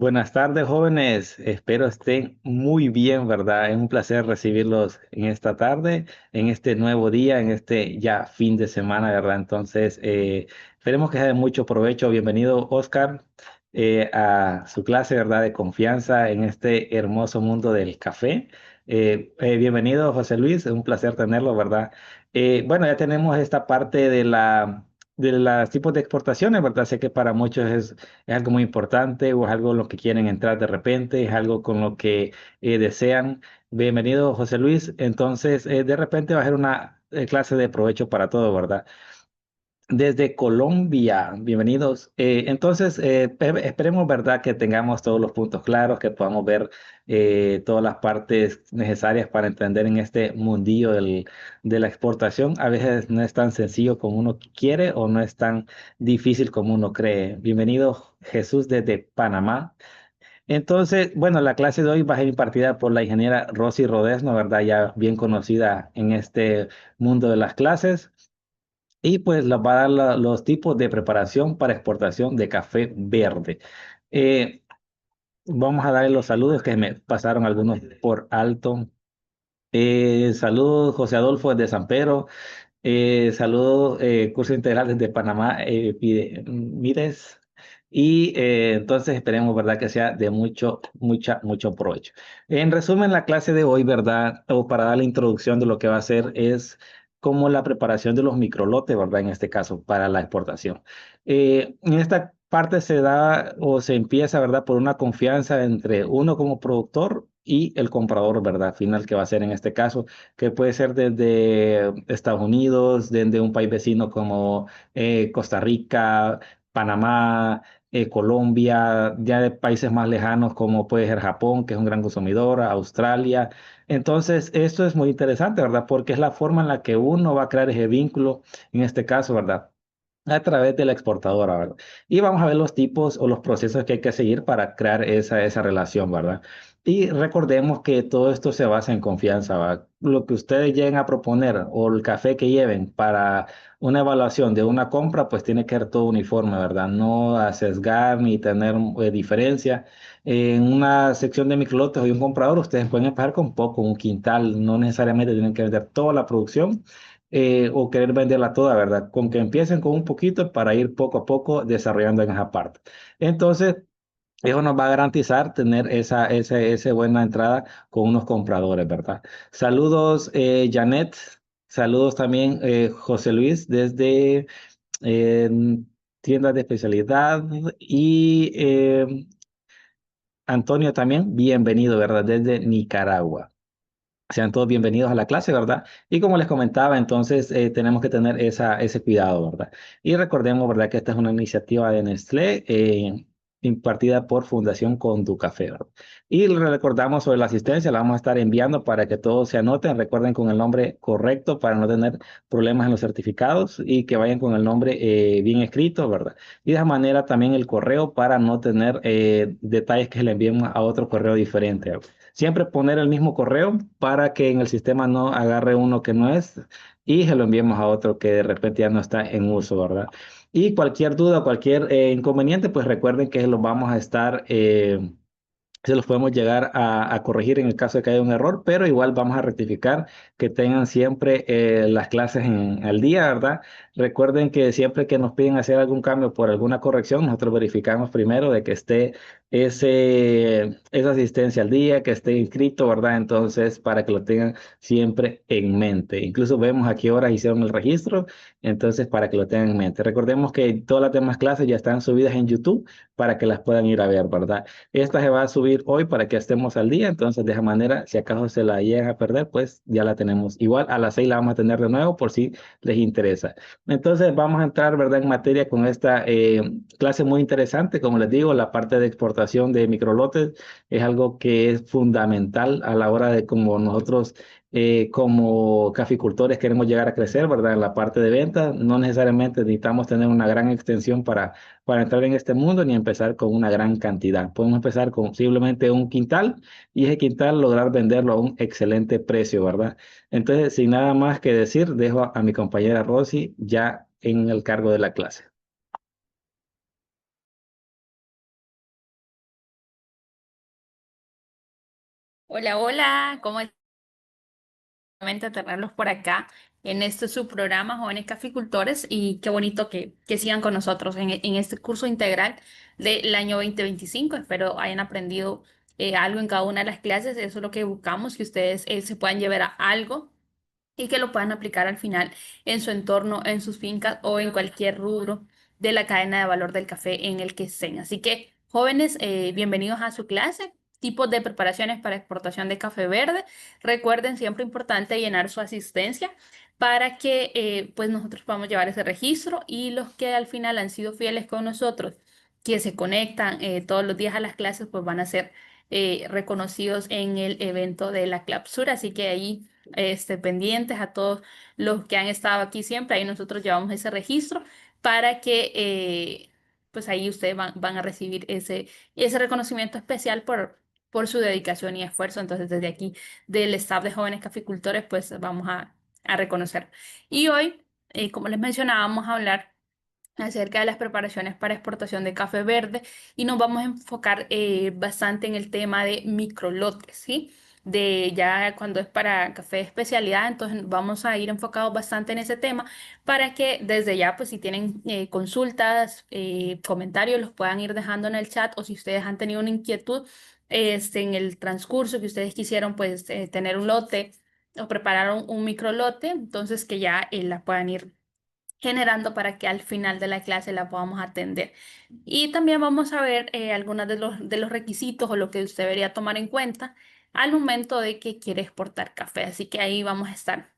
Buenas tardes, jóvenes. Espero estén muy bien, ¿verdad? Es un placer recibirlos en esta tarde, en este nuevo día, en este ya fin de semana, ¿verdad? Entonces, esperemos que sea de mucho provecho. Bienvenido, Oscar, a su clase, ¿verdad? De confianza en este hermoso mundo del café. Bienvenido, José Luis. Es un placer tenerlo, ¿verdad? Bueno, ya tenemos esta parte de los tipos de exportaciones, ¿verdad? Sé que para muchos es algo muy importante o es algo en lo que quieren entrar de repente, es algo con lo que desean. Bienvenido, José Luis. Entonces, de repente va a ser una clase de provecho para todo, ¿verdad? Desde Colombia, bienvenidos. Entonces, esperemos, ¿verdad?, que tengamos todos los puntos claros, que podamos ver todas las partes necesarias para entender en este mundillo de la exportación. A veces no es tan sencillo como uno quiere o no es tan difícil como uno cree. Bienvenido, Jesús, desde Panamá. Entonces, bueno, la clase de hoy va a ser impartida por la ingeniera Rosy Rodesno, ¿verdad? Ya bien conocida en este mundo de las clases. Y pues les va a dar los tipos de preparación para exportación de café verde. Eh, Vamos a darle los saludos que me pasaron algunos por alto. Saludos José Adolfo desde San Pedro. Saludos Curso Integral desde Panamá. Mires. Y entonces esperemos, ¿verdad? Que sea de mucho provecho. En resumen, la clase de hoy, ¿verdad? O para dar la introducción de lo que va a ser es como la preparación de los microlotes, ¿verdad? En este caso, para la exportación. En esta parte se da o se empieza, ¿verdad? Por una confianza entre uno como productor y el comprador, ¿verdad? Final que va a ser en este caso, que puede ser desde Estados Unidos, desde un país vecino como Costa Rica, Panamá, Colombia, ya de países más lejanos como puede ser Japón, que es un gran consumidor, Australia. Entonces, esto es muy interesante, ¿verdad? Porque es la forma en la que uno va a crear ese vínculo, en este caso, ¿verdad? A través de la exportadora, ¿verdad? Y vamos a ver los tipos o los procesos que hay que seguir para crear esa relación, ¿verdad? Y recordemos que todo esto se basa en confianza, ¿verdad? Lo que ustedes lleguen a proponer o el café que lleven para una evaluación de una compra, pues tiene que ser todo uniforme, ¿verdad? No a sesgar ni tener diferencia. En una sección de microlotes o de un comprador, ustedes pueden empezar con poco, un quintal, no necesariamente tienen que vender toda la producción o querer venderla toda, ¿verdad? Con que empiecen con un poquito para ir poco a poco desarrollando en esa parte. Entonces, eso nos va a garantizar tener esa buena entrada con unos compradores, ¿verdad? Saludos, Janet. Saludos también, José Luis, desde eh, tiendas de especialidad. Y Antonio también, bienvenido, ¿verdad? Desde Nicaragua. Sean todos bienvenidos a la clase, ¿verdad? Y como les comentaba, entonces tenemos que tener ese cuidado, ¿verdad? Y recordemos, ¿verdad? Que esta es una iniciativa de Nestlé impartida por Fundación Conducafé, ¿verdad? Y le recordamos sobre la asistencia, la vamos a estar enviando para que todos se anoten, recuerden con el nombre correcto para no tener problemas en los certificados y que vayan con el nombre bien escrito, ¿verdad? Y de esa manera también el correo para no tener detalles que le enviemos a otro correo diferente, ¿verdad? Siempre poner el mismo correo para que en el sistema no agarre uno que no es y se lo enviemos a otro que de repente ya no está en uso, ¿verdad? Y cualquier duda, cualquier inconveniente, pues recuerden que los vamos a estar se los podemos llegar a corregir en el caso de que haya un error, pero igual vamos a rectificar que tengan siempre las clases al día, ¿verdad? Recuerden que siempre que nos piden hacer algún cambio por alguna corrección, nosotros verificamos primero de que esté esa asistencia al día, que esté inscrito, ¿verdad? Entonces, para que lo tengan siempre en mente. Incluso vemos a qué horas hicieron el registro, entonces, para que lo tengan en mente. Recordemos que todas las demás clases ya están subidas en YouTube para que las puedan ir a ver, ¿verdad? Esta se va a subir hoy para que estemos al día, entonces de esa manera, si acaso se la llegan a perder, pues ya la tenemos. Igual a las 6 la vamos a tener de nuevo por si les interesa. Entonces vamos a entrar, ¿verdad?, en materia con esta clase muy interesante. Como les digo, la parte de exportación de microlotes es algo que es fundamental a la hora de como nosotros como caficultores queremos llegar a crecer, ¿verdad? En la parte de venta, no necesariamente necesitamos tener una gran extensión para entrar en este mundo ni empezar con una gran cantidad. Podemos empezar con simplemente un quintal y ese quintal lograr venderlo a un excelente precio, ¿verdad? Entonces, sin nada más que decir, dejo a mi compañera Rosy ya en el cargo de la clase. Hola, hola, ¿cómo están? Nuevamente tenerlos por acá en este subprograma Jóvenes Caficultores y qué bonito que sigan con nosotros en este curso integral del año 2025. Espero hayan aprendido algo en cada una de las clases. Eso es lo que buscamos, que ustedes se puedan llevar a algo y que lo puedan aplicar al final en su entorno, en sus fincas o en cualquier rubro de la cadena de valor del café en el que estén. Así que, jóvenes, bienvenidos a su clase. Tipos de preparaciones para exportación de café verde. Recuerden, siempre importante llenar su asistencia para que pues nosotros podamos llevar ese registro y los que al final han sido fieles con nosotros, que se conectan todos los días a las clases, pues van a ser reconocidos en el evento de la clausura. Así que ahí pendientes a todos los que han estado aquí siempre. Ahí nosotros llevamos ese registro para que pues ahí ustedes van a recibir ese reconocimiento especial por su dedicación y esfuerzo. Entonces, desde aquí, del staff de jóvenes caficultores, pues vamos a reconocer. Y hoy, como les mencionaba, vamos a hablar acerca de las preparaciones para exportación de café verde y nos vamos a enfocar bastante en el tema de microlotes, ¿sí? De ya cuando es para café de especialidad, entonces vamos a ir enfocados bastante en ese tema para que desde ya, pues si tienen consultas, comentarios, los puedan ir dejando en el chat o si ustedes han tenido una inquietud en el transcurso que ustedes quisieron, pues tener un lote o preparar un microlote, entonces que ya la puedan ir generando para que al final de la clase la podamos atender. Y también vamos a ver algunos de los requisitos o lo que usted debería tomar en cuenta al momento de que quiere exportar café. Así que ahí vamos a estar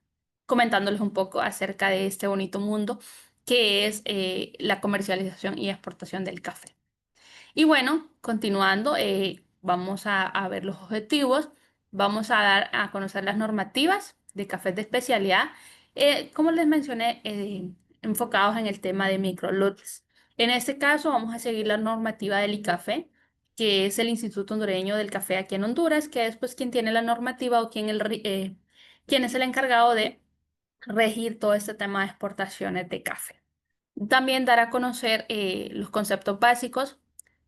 comentándoles un poco acerca de este bonito mundo que es la comercialización y exportación del café. Y bueno, continuando, vamos a ver los objetivos, vamos a dar a conocer las normativas de cafés de especialidad, como les mencioné, enfocados en el tema de microlotes. En este caso, vamos a seguir la normativa del ICAFE, que es el Instituto Hondureño del Café aquí en Honduras, que es pues quien tiene la normativa o quien es el encargado de regir todo este tema de exportaciones de café. También dar a conocer los conceptos básicos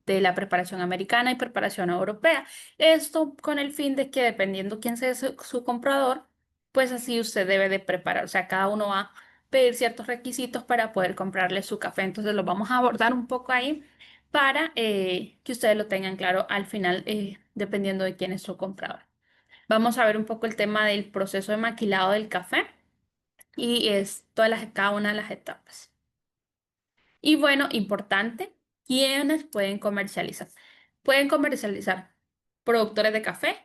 de la preparación americana y preparación europea. Esto con el fin de que dependiendo quién sea su comprador, pues así usted debe de preparar. O sea, cada uno va a pedir ciertos requisitos para poder comprarle su café. Entonces lo vamos a abordar un poco ahí para que ustedes lo tengan claro al final, dependiendo de quién es su comprador. Vamos a ver un poco el tema del proceso de maquilado del café y es cada una de las etapas. Y bueno, importante, ¿quiénes pueden comercializar? Pueden comercializar productores de café,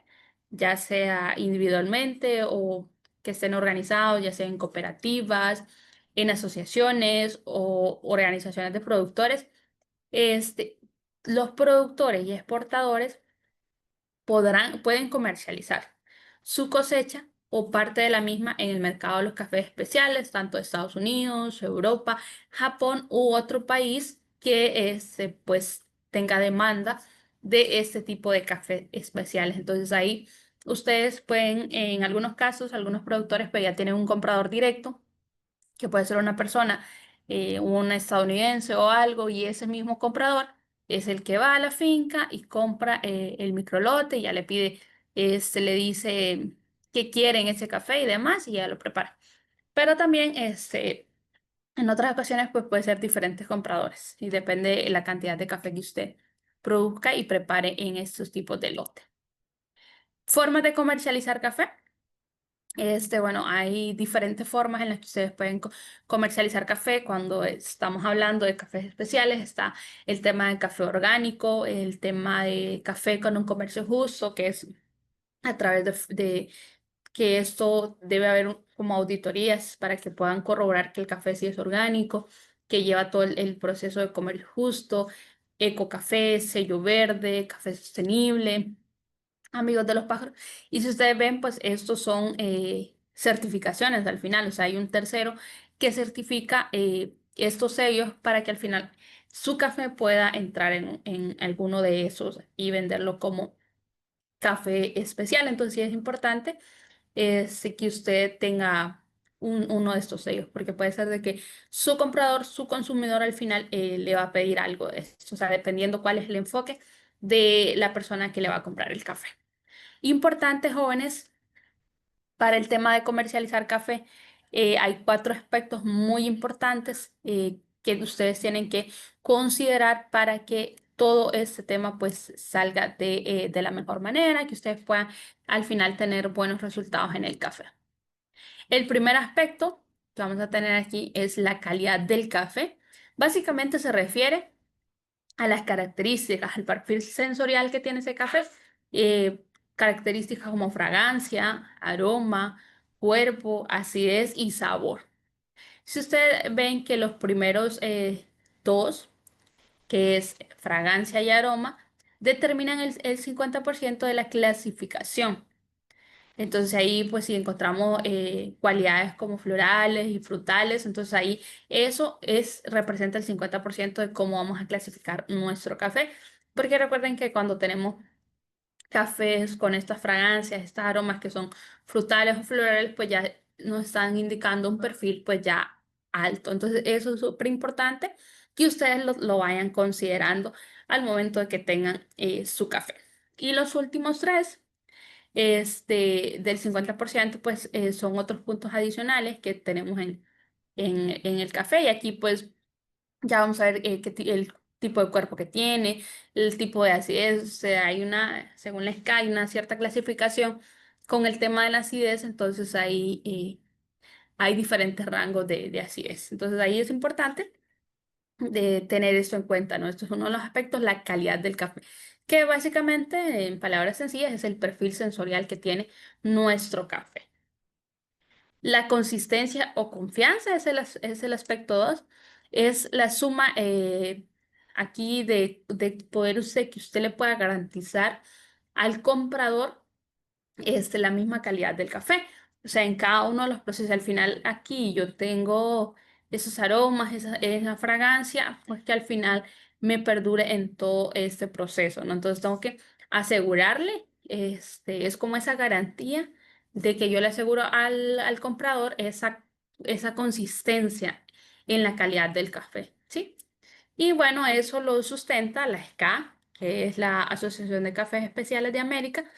ya sea individualmente o que estén organizados, ya sea en cooperativas, en asociaciones o organizaciones de productores. Este, los productores y exportadores pueden comercializar su cosecha o parte de la misma en el mercado de los cafés especiales, tanto de Estados Unidos, Europa, Japón u otro país que pues tenga demanda de este tipo de cafés especiales. Entonces ahí ustedes pueden, en algunos casos, algunos productores pues ya tienen un comprador directo que puede ser una persona, un estadounidense o algo, y ese mismo comprador es el que va a la finca y compra el microlote, y ya le pide, se le dice qué quiere en ese café y demás, y ya lo prepara. Pero también en otras ocasiones pues puede ser diferentes compradores y depende de la cantidad de café que usted produzca y prepare en estos tipos de lote. Formas de comercializar café. Bueno, hay diferentes formas en las que ustedes pueden comercializar café. Cuando estamos hablando de cafés especiales, está el tema del café orgánico, el tema de café con un comercio justo, que es a través de que esto debe haber como auditorías para que puedan corroborar que el café sí es orgánico, que lleva todo el proceso de comercio justo, ecocafé, sello verde, café sostenible, amigos de los pájaros. Y si ustedes ven, pues estos son certificaciones al final, o sea, hay un tercero que certifica estos sellos para que al final su café pueda entrar en alguno de esos y venderlo como café especial. Entonces sí es importante que usted tenga uno de estos sellos, porque puede ser de que su comprador, su consumidor al final le va a pedir algo de esto, o sea, dependiendo cuál es el enfoque de la persona que le va a comprar el café. Importante, jóvenes, para el tema de comercializar café, hay cuatro aspectos muy importantes que ustedes tienen que considerar para que todo este tema pues salga de la mejor manera, que ustedes puedan al final tener buenos resultados en el café. El primer aspecto que vamos a tener aquí es la calidad del café. Básicamente se refiere a las características, al perfil sensorial que tiene ese café, eh, características como fragancia, aroma, cuerpo, acidez y sabor. Si ustedes ven que los primeros dos, que es fragancia y aroma, determinan el 50% de la clasificación. Entonces ahí pues si encontramos cualidades como florales y frutales, entonces ahí representa el 50% de cómo vamos a clasificar nuestro café. Porque recuerden que cuando tenemos cafés con estas fragancias, estas aromas que son frutales o florales, pues ya nos están indicando un perfil pues ya alto. Entonces eso es súper importante que ustedes lo vayan considerando al momento de que tengan su café. Y los últimos tres del 50% pues son otros puntos adicionales que tenemos en el café. Y aquí pues ya vamos a ver el tipo de cuerpo que tiene, el tipo de acidez. O sea, según la escala, hay una cierta clasificación con el tema de la acidez, entonces ahí hay diferentes rangos de acidez. Entonces ahí es importante de tener esto en cuenta, ¿no? Esto es uno de los aspectos, la calidad del café, que básicamente, en palabras sencillas, es el perfil sensorial que tiene nuestro café. La consistencia o confianza es el aspecto 2, es la suma aquí de poder usted que usted le pueda garantizar al comprador la misma calidad del café. O sea, en cada uno de los procesos, al final aquí yo tengo esos aromas, esa fragancia, pues que al final me perdure en todo este proceso, ¿no? Entonces tengo que asegurarle, es como esa garantía de que yo le aseguro al comprador esa consistencia en la calidad del café, ¿sí? Y bueno, eso lo sustenta la SCA, que es la Asociación de Cafés Especiales de América,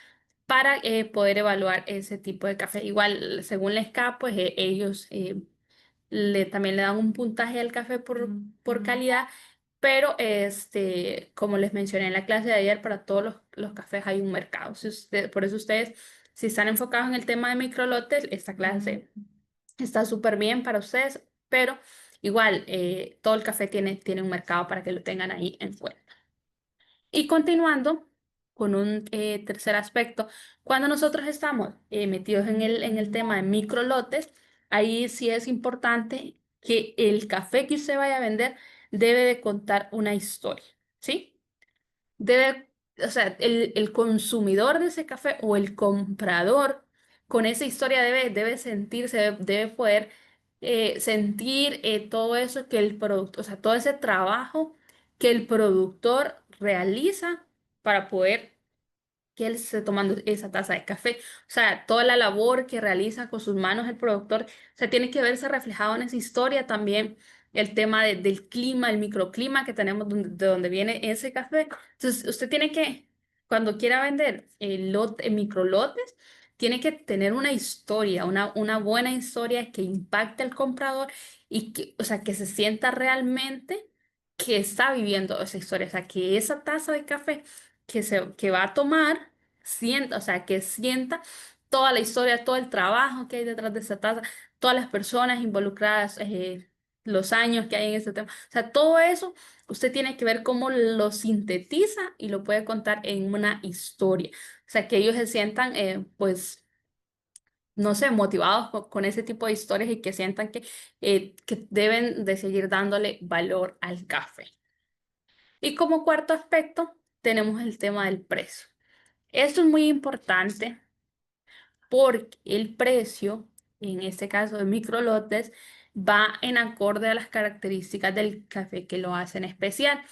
para poder evaluar ese tipo de café. Igual, según la SCA, pues ellos también le dan un puntaje al café por calidad, pero como les mencioné en la clase de ayer, para todos los cafés hay un mercado. Por eso ustedes, si están enfocados en el tema de microlotes, esta clase está súper bien para ustedes, pero igual, todo el café tiene un mercado para que lo tengan ahí en cuenta. Y continuando con un tercer aspecto, cuando nosotros estamos metidos en el tema de microlotes, ahí sí es importante que el café que usted vaya a vender debe de contar una historia, ¿sí? Debe, o sea, el consumidor de ese café o el comprador con esa historia debe sentirse, debe poder sentir todo eso que el producto, o sea, todo ese trabajo que el productor realiza para poder que él esté tomando esa taza de café. O sea, toda la labor que realiza con sus manos el productor, o sea, tiene que verse reflejado en esa historia también. El tema del clima, el microclima que tenemos de donde viene ese café. Entonces, usted tiene que, cuando quiera vender microlotes, tiene que tener una historia, una buena historia que impacte al comprador y que, o sea, que se sienta realmente que está viviendo esa historia. O sea, que esa taza de café que va a tomar, sienta, o sea, que sienta toda la historia, todo el trabajo que hay detrás de esa taza, todas las personas involucradas, los años que hay en este tema. O sea, todo eso usted tiene que ver cómo lo sintetiza y lo puede contar en una historia. O sea, que ellos se sientan, pues, no sé, motivados con ese tipo de historias y que sientan que deben de seguir dándole valor al café. Y como cuarto aspecto, tenemos el tema del precio. Esto es muy importante porque el precio, en este caso de microlotes, va en acorde a las características del café que lo hacen especial.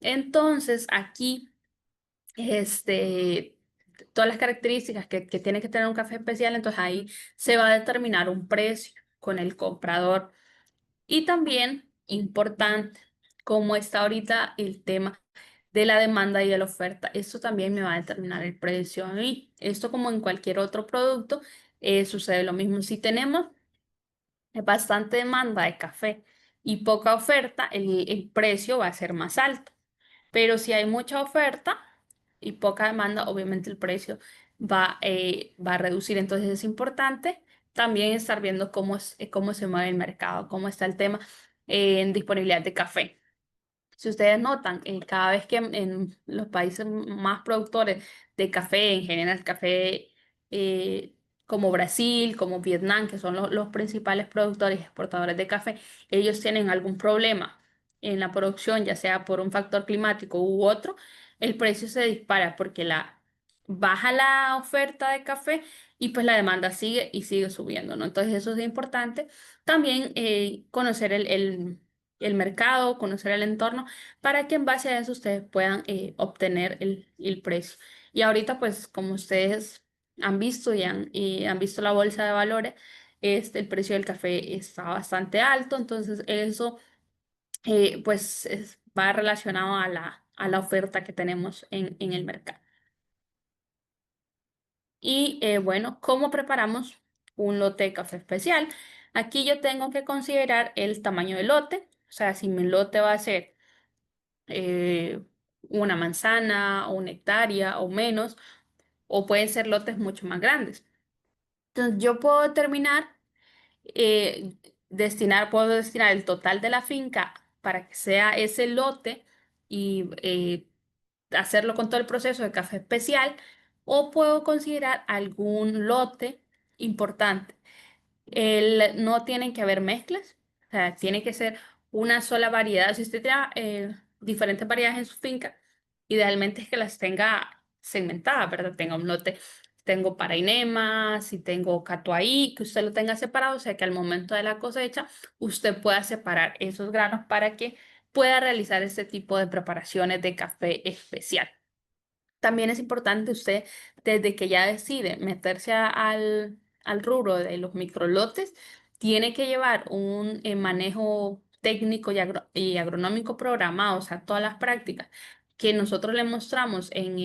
Entonces, aquí, este, todas las características que tiene que tener un café especial, entonces ahí se va a determinar un precio con el comprador. Y también, importante, como está ahorita el tema de la demanda y de la oferta. Esto también me va a determinar el precio a mí. Esto como en cualquier otro producto, sucede lo mismo. Si tenemos bastante demanda de café y poca oferta, el precio va a ser más alto. Pero si hay mucha oferta y poca demanda, obviamente el precio va a reducir. Entonces es importante también estar viendo cómo se mueve el mercado, cómo está el tema en disponibilidad de café. Si ustedes notan, cada vez que en los países más productores de café, en general café eh, como Brasil, como Vietnam, que son los principales productores y exportadores de café, ellos tienen algún problema en la producción, ya sea por un factor climático u otro, el precio se dispara porque baja la oferta de café y pues la demanda sigue y sigue subiendo, ¿no? Entonces eso es importante. También conocer el mercado, conocer el entorno, para que en base a eso ustedes puedan obtener el precio. Y ahorita, pues, como ustedes han visto y han visto la bolsa de valores, el precio del café está bastante alto, entonces eso, pues, va relacionado a la oferta que tenemos en el mercado. Y bueno, ¿cómo preparamos un lote de café especial? Aquí yo tengo que considerar el tamaño del lote, o sea, si mi lote va a ser eh, una manzana o una hectárea o menos, o pueden ser lotes mucho más grandes. Entonces, yo puedo determinar, puedo destinar el total de la finca para que sea ese lote y hacerlo con todo el proceso de café especial, o puedo considerar algún lote importante. No tienen que haber mezclas, o sea, tiene que ser una sola variedad. Si usted tiene diferentes variedades en su finca, idealmente es que las tenga segmentadas, ¿verdad? Tenga un lote, tengo Parainema, si tengo Catuai, que usted lo tenga separado, o sea, que al momento de la cosecha usted pueda separar esos granos para que pueda realizar este tipo de preparaciones de café especial. También es importante usted, desde que ya decide meterse al rubro de los microlotes, tiene que llevar un manejo técnico y agronómico programado, o sea, todas las prácticas que nosotros le mostramos en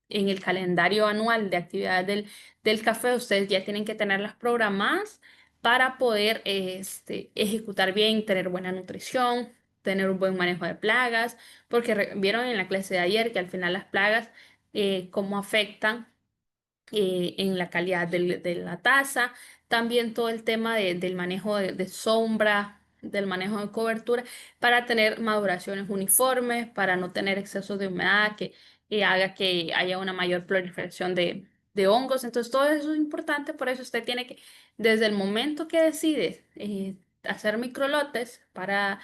el calendario anual de actividades del café, ustedes ya tienen que tenerlas programadas para poder ejecutar bien, tener buena nutrición, tener un buen manejo de plagas, porque vieron en la clase de ayer que al final las plagas cómo afectan en la calidad de la taza, también todo el tema del manejo de sombra, del manejo de cobertura, para tener maduraciones uniformes, para no tener excesos de humedad que haga que haya una mayor proliferación de hongos. Entonces, todo eso es importante, por eso usted tiene que, desde el momento que decide hacer microlotes para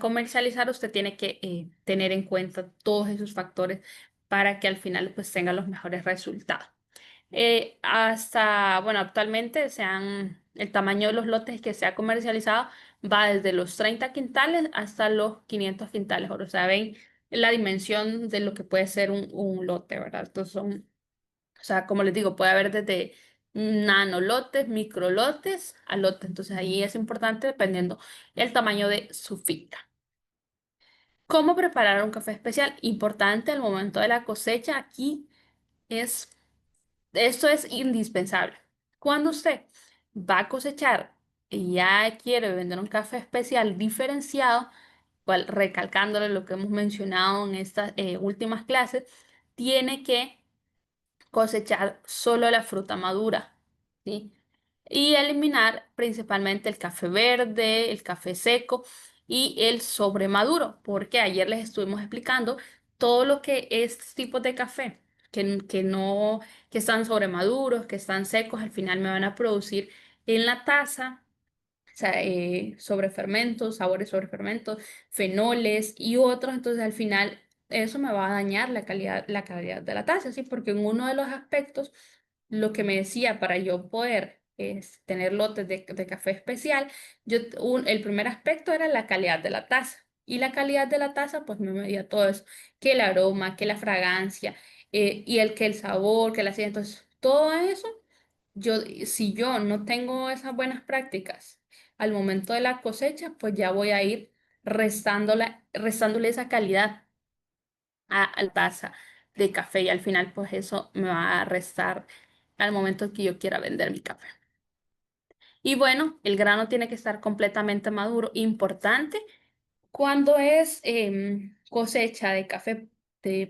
comercializar, usted tiene que tener en cuenta todos esos factores para que al final pues tenga los mejores resultados. Bueno, actualmente el tamaño de los lotes que se ha comercializado va desde los 30 quintales hasta los 500 quintales. O sea, ven la dimensión de lo que puede ser un lote, ¿verdad? Entonces o sea, como les digo, puede haber desde nanolotes, microlotes a lotes. Entonces ahí es importante dependiendo el tamaño de su finca. ¿Cómo preparar un café especial? Importante al momento de la cosecha. Aquí es Esto es indispensable. Cuando usted va a cosechar y ya quiere vender un café especial diferenciado, recalcándole lo que hemos mencionado en estas últimas clases, tiene que cosechar solo la fruta madura, ¿sí? Y eliminar principalmente el café verde, el café seco y el sobremaduro, porque ayer les estuvimos explicando todo lo que estos tipos de café que no, que están sobremaduros, que están secos, al final me van a producir en la taza sobre fermentos, sabores sobre fermentos, fenoles y otros, entonces al final eso me va a dañar la calidad de la taza, ¿sí? Porque en uno de los aspectos, lo que me decía para yo poder tener lotes de café especial, el primer aspecto era la calidad de la taza. Y la calidad de la taza, pues me medía todo eso, que el aroma, que la fragancia, que el sabor, que la acidez, entonces todo eso, si yo no tengo esas buenas prácticas, al momento de la cosecha, pues ya voy a ir restándole esa calidad. a la taza de café y al final pues eso me va a restar al momento que yo quiera vender mi café. Y bueno, el grano tiene que estar completamente maduro. Importante cuando es cosecha de café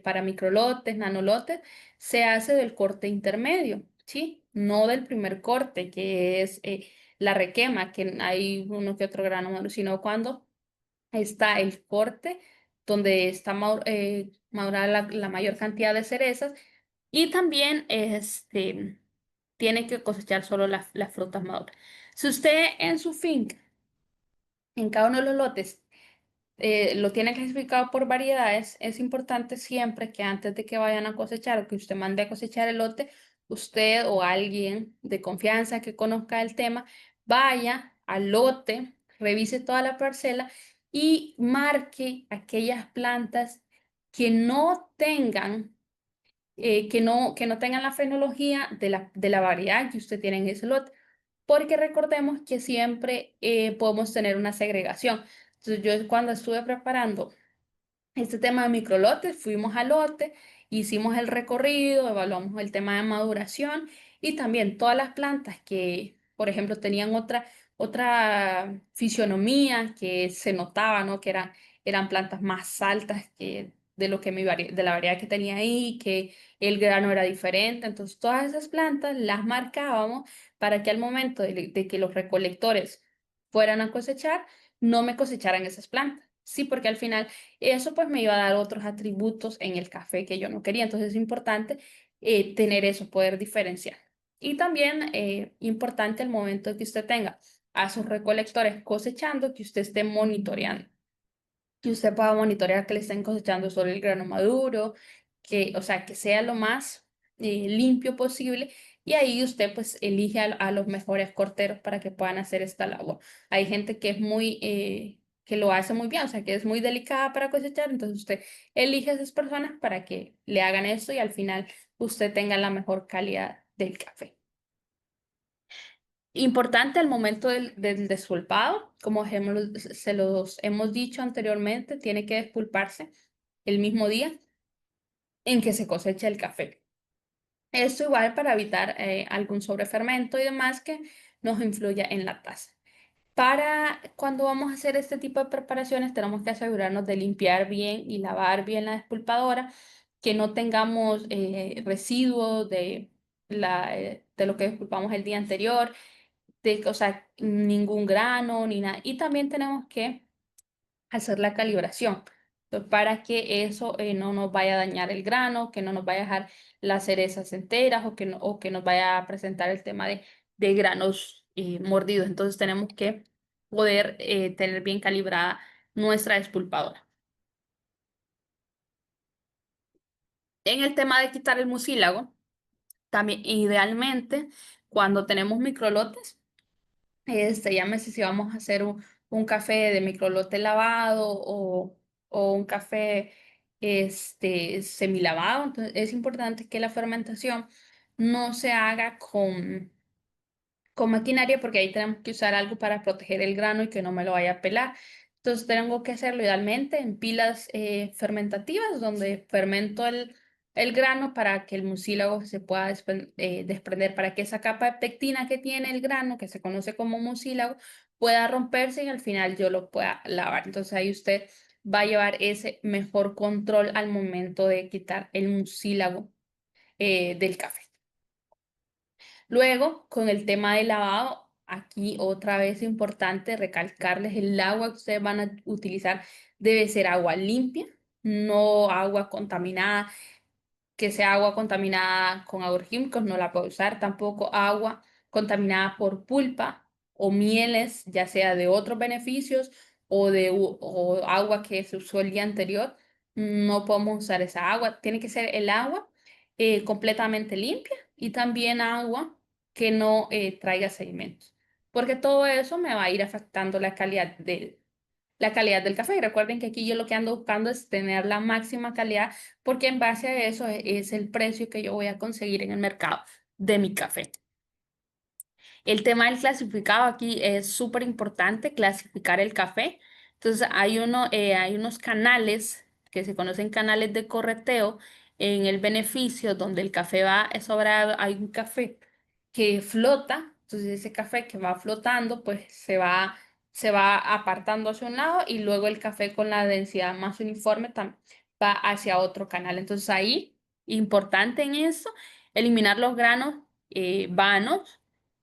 para microlotes, nanolotes, se hace del corte intermedio, ¿sí? No del primer corte, que es la requema, que hay uno que otro grano maduro, sino cuando está el corte donde está madurada la mayor cantidad de cerezas y también tiene que cosechar solo las frutas maduras. Si usted en su finca, en cada uno de los lotes, lo tiene clasificado por variedades, es importante siempre que antes de que vayan a cosechar o que usted mande a cosechar el lote, usted o alguien de confianza que conozca el tema, vaya al lote, revise toda la parcela y marque aquellas plantas que no tengan, que no tengan la fenología de la variedad que usted tiene en ese lote. Porque recordemos que siempre podemos tener una segregación. Entonces, yo cuando estuve preparando este tema de microlotes, fuimos al lote, hicimos el recorrido, evaluamos el tema de maduración y también todas las plantas que, por ejemplo, tenían otra fisionomía que se notaba, ¿no? Que eran plantas más altas que de lo que de la variedad que tenía ahí, que el grano era diferente. Entonces, todas esas plantas las marcábamos para que al momento de que los recolectores fueran a cosechar, no me cosecharan esas plantas. Sí, porque al final eso pues me iba a dar otros atributos en el café que yo no quería. Entonces es importante tener eso, poder diferenciar. Y también importante el momento que usted tenga a sus recolectores cosechando, que usted esté monitoreando, que usted pueda monitorear que le estén cosechando solo el grano maduro, que, o sea, que sea lo más limpio posible. Y ahí usted pues elige a los mejores corteros para que puedan hacer esta labor. Hay gente que es que lo hace muy bien, o sea, que es muy delicada para cosechar, entonces usted elige a esas personas para que le hagan eso y al final usted tenga la mejor calidad del café. Importante al momento del despulpado, como se los hemos dicho anteriormente, tiene que despulparse el mismo día en que se cosecha el café. Esto igual para evitar algún sobrefermento y demás que nos influya en la taza. Para cuando vamos a hacer este tipo de preparaciones, tenemos que asegurarnos de limpiar bien y lavar bien la despulpadora, que no tengamos residuos de lo que despulpamos el día anterior, o sea, ningún grano ni nada. Y también tenemos que hacer la calibración para que eso no nos vaya a dañar el grano, que no nos vaya a dejar las cerezas enteras o que, o que nos vaya a presentar el tema de granos mordidos. Entonces tenemos que poder tener bien calibrada nuestra despulpadora. En el tema de quitar el mucílago, también idealmente cuando tenemos microlotes, llámese si vamos a hacer un café de microlote lavado o un café semilavado. Entonces, es importante que la fermentación no se haga con maquinaria porque ahí tenemos que usar algo para proteger el grano y que no me lo vaya a pelar. Entonces tengo que hacerlo idealmente en pilas fermentativas donde fermento el grano para que el mucílago se pueda desprender, para que esa capa de pectina que tiene el grano, que se conoce como mucílago, pueda romperse y al final yo lo pueda lavar. Entonces ahí usted va a llevar ese mejor control al momento de quitar el mucílago del café. Luego, con el tema del lavado, aquí otra vez importante recalcarles el agua que ustedes van a utilizar debe ser agua limpia, no agua contaminada, que sea agua contaminada con agroquímicos, no la puedo usar, tampoco agua contaminada por pulpa o mieles, ya sea de otros beneficios o agua que se usó el día anterior, no podemos usar esa agua, tiene que ser el agua completamente limpia y también agua que no traiga sedimentos, porque todo eso me va a ir afectando la calidad del café. Y recuerden que aquí yo lo que ando buscando es tener la máxima calidad, porque en base a eso es el precio que yo voy a conseguir en el mercado de mi café. El tema del clasificado aquí es súper importante, clasificar el café. Entonces hay unos canales que se conocen canales de correteo, en el beneficio donde el café va sobrado, hay un café que flota, entonces ese café que va flotando, pues se va apartando hacia un lado y luego el café con la densidad más uniforme va hacia otro canal. Entonces ahí, importante en eso, eliminar los granos vanos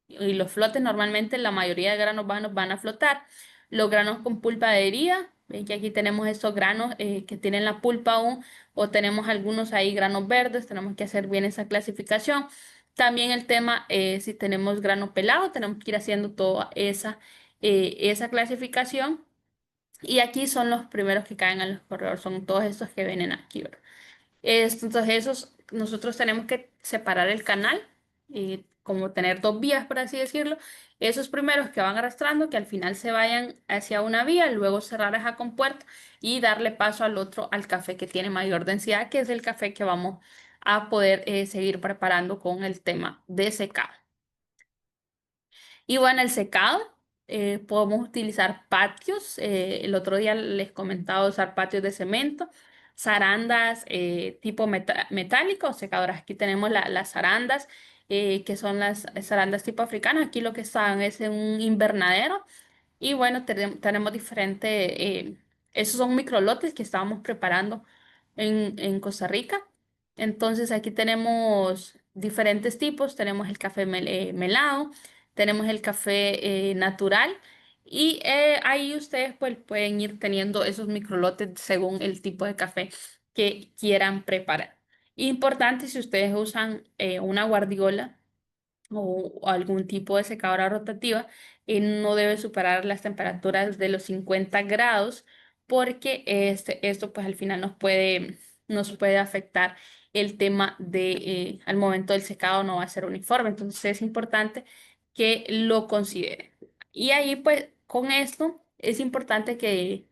y los flotes. Normalmente la mayoría de granos vanos van a flotar. Los granos con pulpa de herida, ven que aquí tenemos estos granos que tienen la pulpa aún, o tenemos algunos ahí granos verdes, tenemos que hacer bien esa clasificación. También el tema, si tenemos grano pelado, tenemos que ir haciendo toda esa clasificación. Y aquí son los primeros que caen en los corredores, son todos estos que vienen aquí, ¿verdad? Entonces, nosotros tenemos que separar el canal, como tener dos vías, por así decirlo. Esos primeros que van arrastrando, que al final se vayan hacia una vía, luego cerrar esa compuerta y darle paso al otro, al café que tiene mayor densidad, que es el café que vamos a poder seguir preparando con el tema de secado. Y bueno, el secado, podemos utilizar patios. El otro día les comentaba usar patios de cemento, zarandas tipo metálico, secadoras. Aquí tenemos las zarandas, que son las zarandas tipo africanas. Aquí lo que están es en un invernadero. Y bueno, tenemos diferentes, esos son microlotes que estábamos preparando en Costa Rica. Entonces aquí tenemos diferentes tipos, tenemos el café melado, tenemos el café natural y ahí ustedes pues pueden ir teniendo esos microlotes según el tipo de café que quieran preparar. Importante si ustedes usan una guardiola o algún tipo de secadora rotativa, no debe superar las temperaturas de los 50 grados porque esto pues al final nos puede afectar el tema al momento del secado no va a ser uniforme, entonces es importante que lo consideren. Y ahí pues con esto es importante que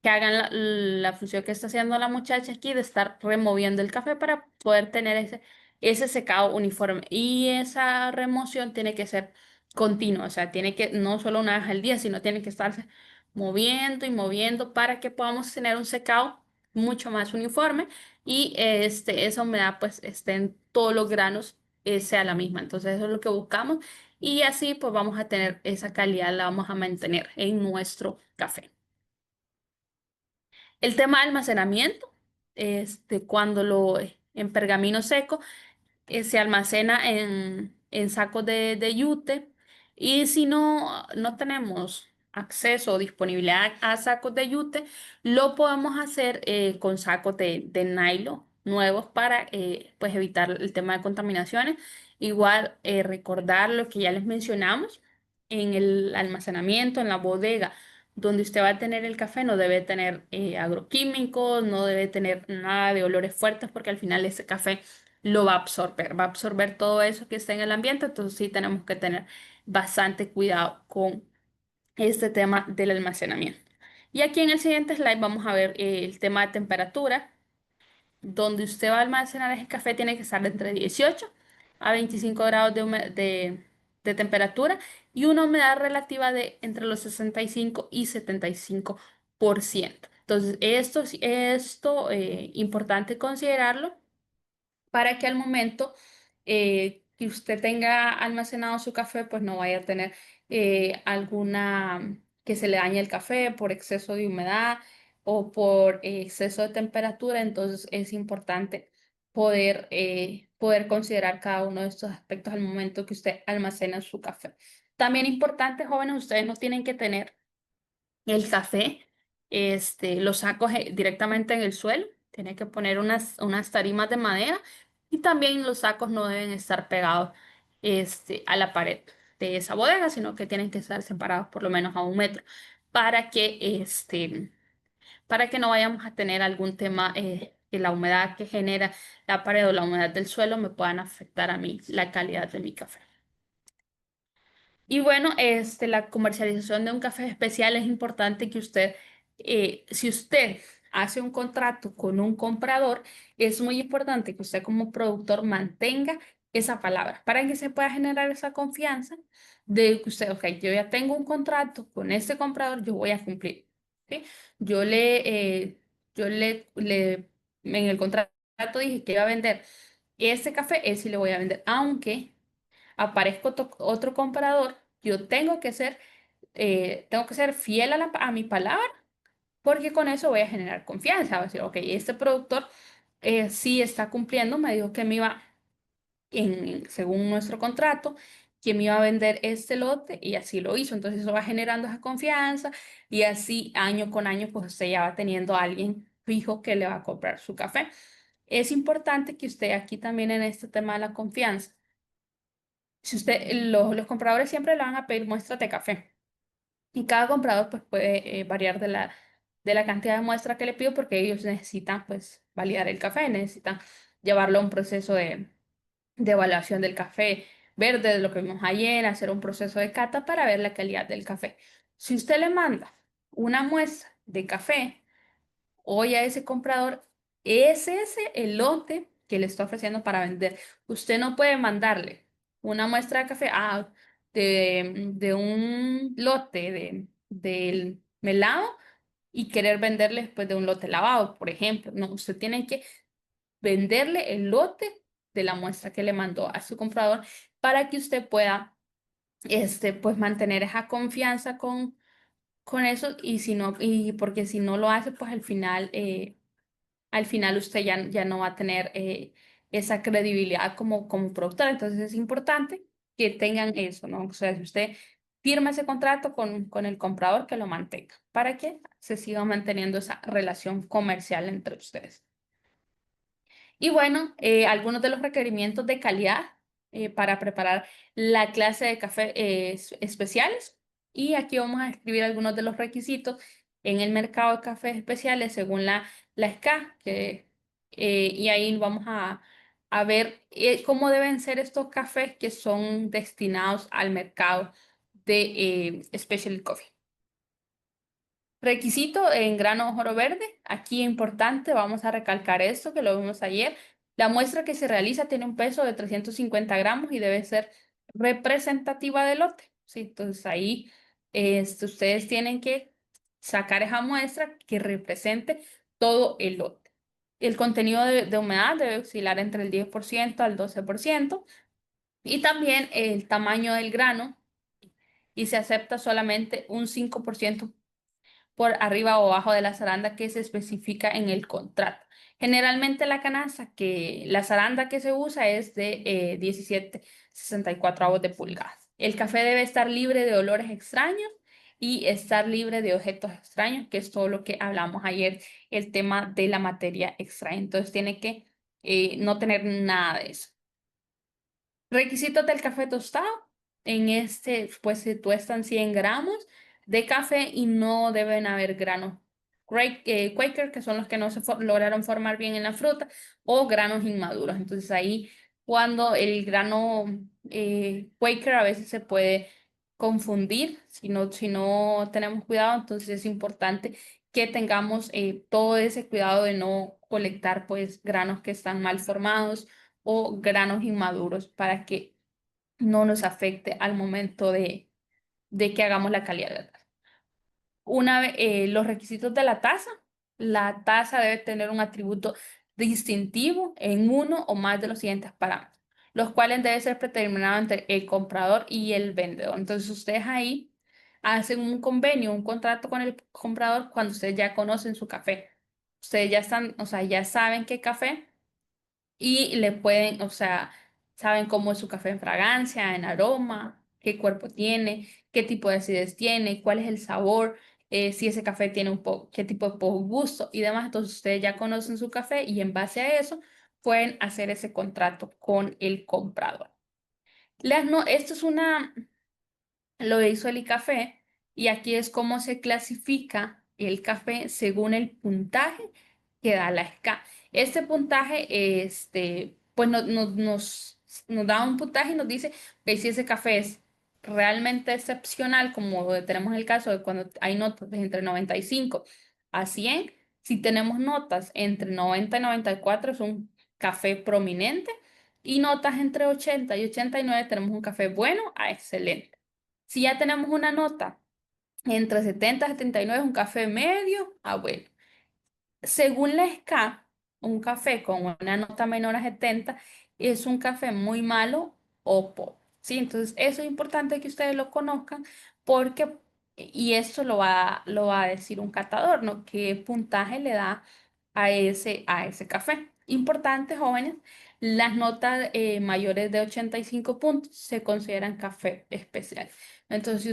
hagan la función que está haciendo la muchacha aquí de estar removiendo el café para poder tener ese secado uniforme. Y esa remoción tiene que ser continua, o sea, tiene que no solo una vez al día, sino tiene que estarse moviendo y moviendo para que podamos tener un secado mucho más uniforme y esa humedad pues esté en todos los granos, sea la misma. Entonces eso es lo que buscamos y así pues vamos a tener esa calidad, la vamos a mantener en nuestro café. El tema de almacenamiento, cuando en pergamino seco, se almacena en sacos de yute y si no tenemos acceso o disponibilidad a sacos de yute, lo podemos hacer con sacos de nylon nuevos para pues evitar el tema de contaminaciones. Igual recordar lo que ya les mencionamos en el almacenamiento, en la bodega. Donde usted va a tener el café no debe tener agroquímicos, no debe tener nada de olores fuertes porque al final ese café lo va a absorber todo eso que está en el ambiente, entonces sí tenemos que tener bastante cuidado con este tema del almacenamiento. Y aquí en el siguiente slide vamos a ver el tema de temperatura, donde usted va a almacenar ese café tiene que estar entre 18 a 25 grados de temperatura y una humedad relativa de entre los 65 y 75%. Entonces, esto importante considerarlo para que al momento que usted tenga almacenado su café, pues no vaya a tener que se le dañe el café por exceso de humedad o por exceso de temperatura. Entonces es importante poder considerar cada uno de estos aspectos al momento que usted almacena su café. También importante, jóvenes, ustedes no tienen que tener el café, los sacos directamente en el suelo. Tiene que poner unas tarimas de madera y también los sacos no deben estar pegados a la pared de esa bodega, sino que tienen que estar separados por lo menos a 1 metro para para que no vayamos a tener algún tema que la humedad que genera la pared o la humedad del suelo me puedan afectar a mí la calidad de mi café. Y bueno, la comercialización de un café especial es importante que usted, si usted hace un contrato con un comprador, es muy importante que usted como productor mantenga esa palabra para que se pueda generar esa confianza de que usted, ok, yo ya tengo un contrato con este comprador, yo voy a cumplir. ¿Sí? Yo le yo en el contrato dije que iba a vender este café, él sí le voy a vender, aunque aparezca otro comprador, yo tengo que ser fiel a mi palabra, porque con eso voy a generar confianza. Voy a decir, ok, este productor sí está cumpliendo, me dijo que me iba, según nuestro contrato, que me iba a vender este lote y así lo hizo. Entonces eso va generando esa confianza y así año con año pues usted ya va teniendo a alguien fijo que le va a comprar su café. Es importante que usted aquí también en este tema de la confianza, si usted, los compradores siempre le van a pedir muestras de café. Y cada comprador pues puede variar de la cantidad de muestra que le pido porque ellos necesitan pues validar el café, necesitan llevarlo a un proceso de evaluación del café, ver de lo que vimos ayer, hacer un proceso de cata para ver la calidad del café. Si usted le manda una muestra de café hoy a ese comprador, es ese el lote que le está ofreciendo para vender. Usted no puede mandarle una muestra de café de un lote del melado y querer venderle después de un lote lavado, por ejemplo. No, usted tiene que venderle el lote de la muestra que le mandó a su comprador para que usted pueda pues mantener esa confianza con eso y si no, y porque si no lo hace, pues al final usted ya no va a tener esa credibilidad como productor. Entonces es importante que tengan eso, ¿no? O sea, si usted firma ese contrato con el comprador, que lo mantenga para que se siga manteniendo esa relación comercial entre ustedes. Y bueno, algunos de los requerimientos de calidad para preparar la clase de café especiales. Y aquí vamos a escribir algunos de los requisitos en el mercado de cafés especiales según la SCA, y ahí vamos a ver cómo deben ser estos cafés que son destinados al mercado de Specialty Coffee. Requisito en grano oro verde. Aquí importante, vamos a recalcar esto que lo vimos ayer. La muestra que se realiza tiene un peso de 350 gramos y debe ser representativa del lote. ¿Sí? Entonces ahí ustedes tienen que sacar esa muestra que represente todo el lote. El contenido de humedad debe oscilar entre el 10% al 12% y también el tamaño del grano y se acepta solamente un 5% por arriba o abajo de la zaranda que se especifica en el contrato. Generalmente la zaranda que se usa es de 17,64 de pulgadas. El café debe estar libre de olores extraños y estar libre de objetos extraños, que es todo lo que hablamos ayer, el tema de la materia extraña. Entonces tiene que no tener nada de eso. Requisitos del café tostado. En este, pues se tuestan 100 gramos de café y no deben haber granos Quaker, que son los que no lograron formar bien en la fruta, o granos inmaduros. Entonces ahí, cuando el grano Quaker a veces se puede confundir, si no tenemos cuidado, entonces es importante que tengamos todo ese cuidado de no colectar pues granos que están mal formados o granos inmaduros para que no nos afecte al momento de que hagamos la calidad de la taza. Los requisitos de la taza debe tener un atributo distintivo en uno o más de los siguientes parámetros, los cuales deben ser predeterminados entre el comprador y el vendedor. Entonces ustedes ahí hacen un convenio, un contrato con el comprador cuando ustedes ya conocen su café. Ustedes ya están, o sea, ya saben qué café y le pueden, o sea, saben cómo es su café en fragancia, en aroma, qué cuerpo tiene, qué tipo de acidez tiene, cuál es el sabor, si ese café tiene qué tipo de gusto y demás. Entonces ustedes ya conocen su café y en base a eso pueden hacer ese contrato con el comprador. Esto es lo hizo el ICAFE y aquí es cómo se clasifica el café según el puntaje que da la SCA. Este puntaje, pues nos da un puntaje y nos dice que si ese café es realmente excepcional, como tenemos el caso de cuando hay notas de entre 95 a 100, si tenemos notas entre 90 y 94 es un café prominente y notas entre 80 y 89 tenemos un café bueno a excelente. Si ya tenemos una nota entre 70 y 79, es un café medio, bueno. Según la SCA, un café con una nota menor a 70 es un café muy malo o pobre, ¿sí? Entonces, eso es importante que ustedes lo conozcan porque, y esto lo va a decir un catador, ¿no? ¿Qué puntaje le da a ese café? Importante, jóvenes, las notas mayores de 85 puntos se consideran café especial. Entonces,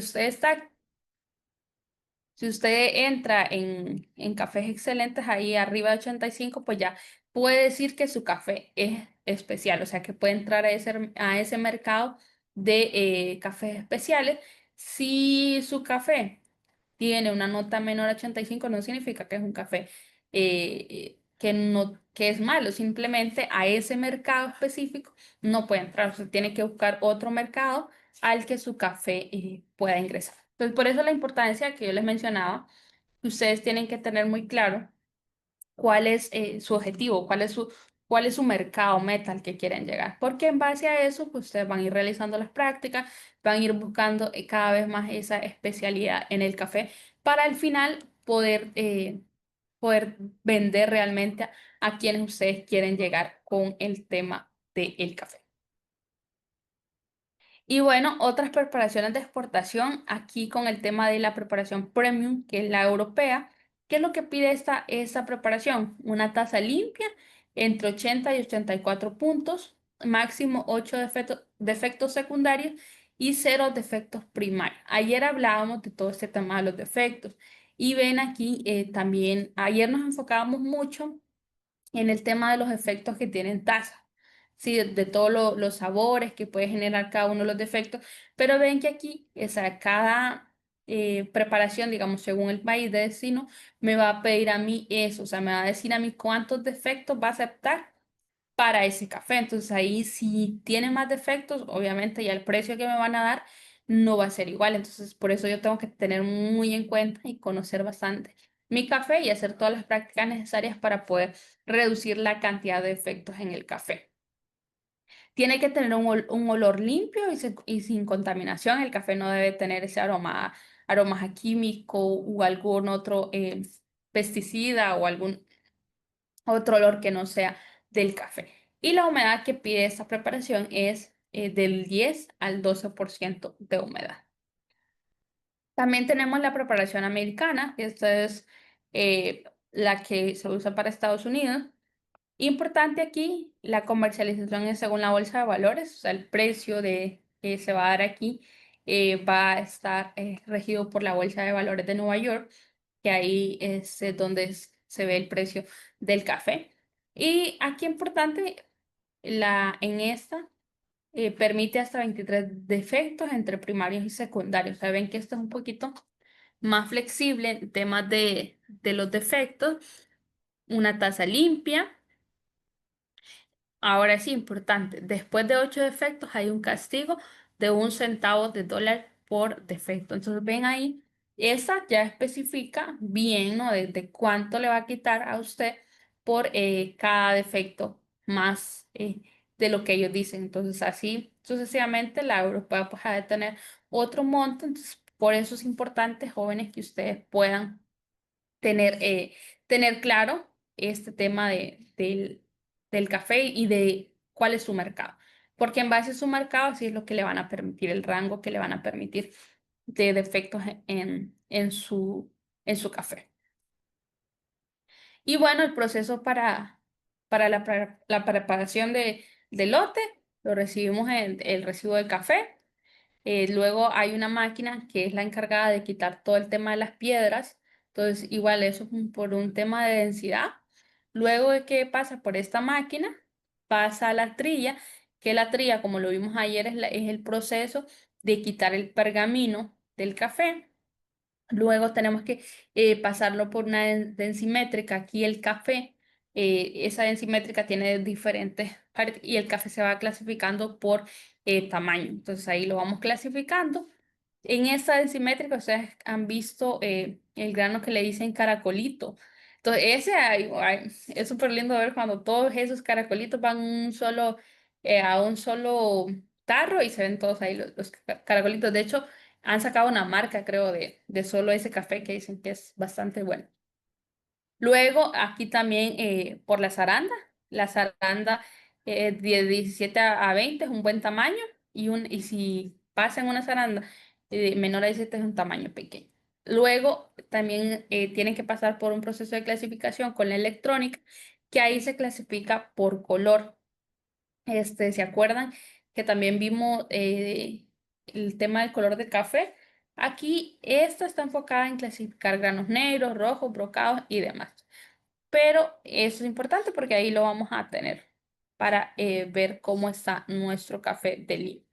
si usted entra en cafés excelentes ahí arriba de 85, pues ya puede decir que su café es especial, o sea que puede entrar a ese mercado de cafés especiales. Si su café tiene una nota menor a 85, no significa que es un café que no, que es malo, simplemente a ese mercado específico no puede entrar, o sea, tiene que buscar otro mercado al que su café pueda ingresar. Entonces, por eso la importancia que yo les mencionaba, que ustedes tienen que tener muy claro cuál es su objetivo, cuál es su mercado meta al que quieren llegar. Porque en base a eso, pues ustedes van a ir realizando las prácticas, van a ir buscando cada vez más esa especialidad en el café para al final poder vender realmente a quienes ustedes quieren llegar con el tema del café. Y bueno, otras preparaciones de exportación, aquí con el tema de la preparación premium, que es la europea. ¿Qué es lo que pide esta preparación? Una taza limpia entre 80 y 84 puntos, máximo 8 defectos secundarios y 0 defectos primarios. Ayer hablábamos de todo este tema de los defectos y ven aquí también, ayer nos enfocábamos mucho en el tema de los efectos que tienen tazas, sí, de todos los sabores que puede generar cada uno de los defectos, pero ven que aquí, o sea, cada preparación, digamos, según el país de destino, me va a pedir a mí eso, o sea, me va a decir a mí cuántos defectos va a aceptar para ese café. Entonces ahí si tiene más defectos, obviamente ya el precio que me van a dar no va a ser igual. Entonces por eso yo tengo que tener muy en cuenta y conocer bastante mi café y hacer todas las prácticas necesarias para poder reducir la cantidad de defectos en el café. Tiene que tener un olor limpio y sin contaminación. El café no debe tener ese aroma a químico o algún otro pesticida o algún otro olor que no sea del café. Y la humedad que pide esta preparación es del 10 al 12% de humedad. También tenemos la preparación americana, que esta es la que se usa para Estados Unidos. Importante aquí, la comercialización es según la bolsa de valores, o sea, el precio que se va a dar aquí va a estar regido por la bolsa de valores de Nueva York, que ahí es donde se ve el precio del café. Y aquí importante, en esta permite hasta 23 defectos entre primarios y secundarios. Saben que esto es un poquito más flexible en temas de los defectos. Una taza limpia. Ahora es importante, después de 8 defectos hay un castigo de 1 centavo de dólar por defecto. Entonces ven ahí, esa ya especifica bien, ¿no? De cuánto le va a quitar a usted por cada defecto más de lo que ellos dicen. Entonces así sucesivamente la europea pues ha de tener otro monto. Entonces por eso es importante, jóvenes, que ustedes puedan tener claro este tema del café y de cuál es su mercado. Porque en base a su mercado, así es lo que le van a permitir, el rango que le van a permitir de defectos en su café. Y bueno, el proceso para la preparación del lote, lo recibimos en el recibo del café. Luego hay una máquina que es la encargada de quitar todo el tema de las piedras. Entonces, igual eso es por un tema de densidad. Luego de que pasa por esta máquina, pasa a la trilla, que la trilla, como lo vimos ayer, es el proceso de quitar el pergamino del café. Luego tenemos que pasarlo por una densimétrica. Aquí el café, esa densimétrica tiene diferentes partes y el café se va clasificando por tamaño. Entonces ahí lo vamos clasificando. En esa densimétrica ustedes han visto el grano que le dicen caracolito. Entonces ese es súper lindo ver cuando todos esos caracolitos van a un solo tarro y se ven todos ahí los caracolitos. De hecho, han sacado una marca, creo, de solo ese café que dicen que es bastante bueno. Luego, aquí también por la zaranda de 17 a 20 es un buen tamaño y si pasa en una zaranda menor a 17 es un tamaño pequeño. Luego, también tienen que pasar por un proceso de clasificación con la electrónica, que ahí se clasifica por color. ¿Se acuerdan que también vimos el tema del color del café? Aquí esta está enfocada en clasificar granos negros, rojos, brocados y demás. Pero eso es importante porque ahí lo vamos a tener para ver cómo está nuestro café de Lima.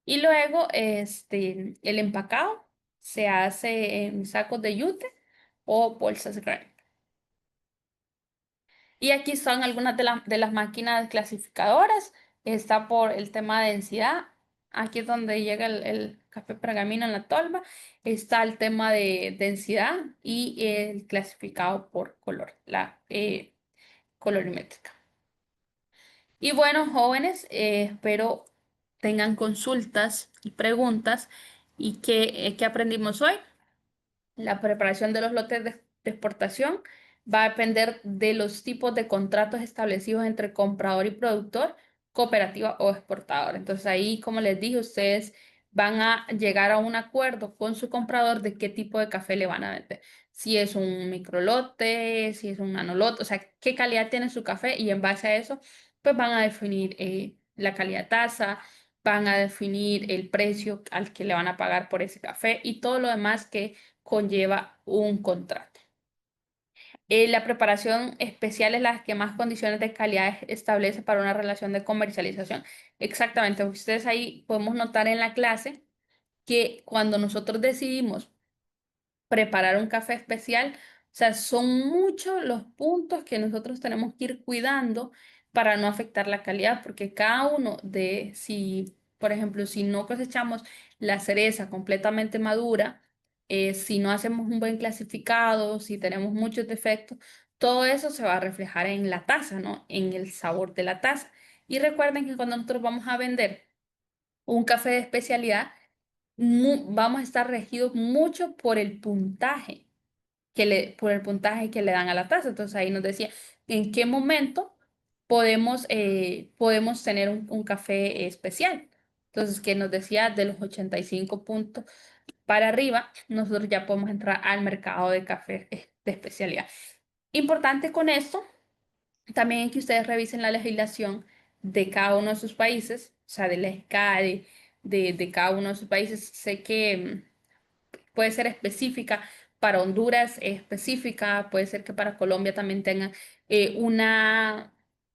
Y luego el empacado se hace en sacos de yute o bolsas grandes. Y aquí son algunas de las máquinas clasificadoras. Está por el tema de densidad. Aquí es donde llega el café pergamino en la tolva. Está el tema de densidad y el clasificado por color, la colorimétrica. Y bueno, jóvenes, espero tengan consultas y preguntas. ¿Y qué aprendimos hoy? La preparación de los lotes de exportación va a depender de los tipos de contratos establecidos entre comprador y productor, cooperativa o exportador. Entonces ahí, como les dije, ustedes van a llegar a un acuerdo con su comprador de qué tipo de café le van a vender. Si es un microlote, si es un nanolote, o sea, qué calidad tiene su café y en base a eso, pues van a definir la calidad taza, van a definir el precio al que le van a pagar por ese café y todo lo demás que conlleva un contrato. La preparación especial es la que más condiciones de calidad establece para una relación de comercialización. Exactamente, ustedes ahí podemos notar en la clase que cuando nosotros decidimos preparar un café especial. O sea, son muchos los puntos que nosotros tenemos que ir cuidando para no afectar la calidad, porque cada uno de, si, por ejemplo, si no cosechamos la cereza completamente madura, si no hacemos un buen clasificado, si tenemos muchos defectos, todo eso se va a reflejar en la taza, ¿no? En el sabor de la taza. Y recuerden que cuando nosotros vamos a vender un café de especialidad, vamos a estar regidos mucho por el puntaje que le dan a la tasa. Entonces ahí nos decía en qué momento podemos tener un café especial. Entonces, que nos decía de los 85 puntos para arriba, nosotros ya podemos entrar al mercado de café de especialidad. Importante con esto, también que ustedes revisen la legislación de cada uno de sus países, o sea, de la escala de cada uno de sus países. Sé que puede ser específica para Honduras, específica, puede ser que para Colombia también tenga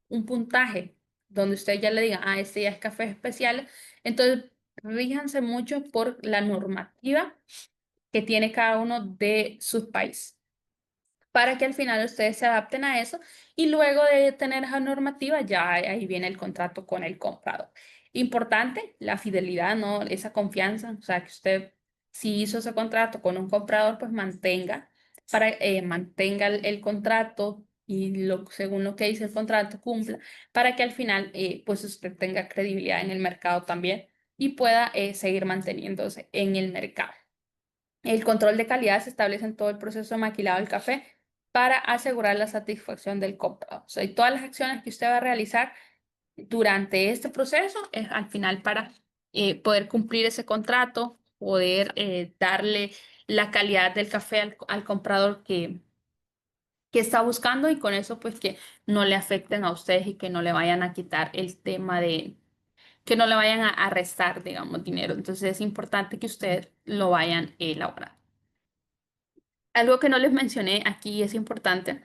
un puntaje donde usted ya le diga, ah, este ya es café especial. Entonces, ríjanse mucho por la normativa que tiene cada uno de sus países para que al final ustedes se adapten a eso y luego de tener esa normativa ya ahí viene el contrato con el comprador. Importante, la fidelidad, ¿no? Esa confianza, o sea, que usted si hizo ese contrato con un comprador, pues mantenga el contrato y según lo que dice el contrato cumpla, para que al final pues usted tenga credibilidad en el mercado también y pueda seguir manteniéndose en el mercado. El control de calidad se establece en todo el proceso de maquilado del café para asegurar la satisfacción del comprador. O sea, y todas las acciones que usted va a realizar durante este proceso es al final para poder cumplir ese contrato, poder darle la calidad del café al comprador que está buscando y con eso pues que no le afecten a ustedes y que no le vayan a quitar el tema de, que no le vayan a restar, digamos, dinero. Entonces es importante que ustedes lo vayan elaborando. Algo que no les mencioné aquí es importante,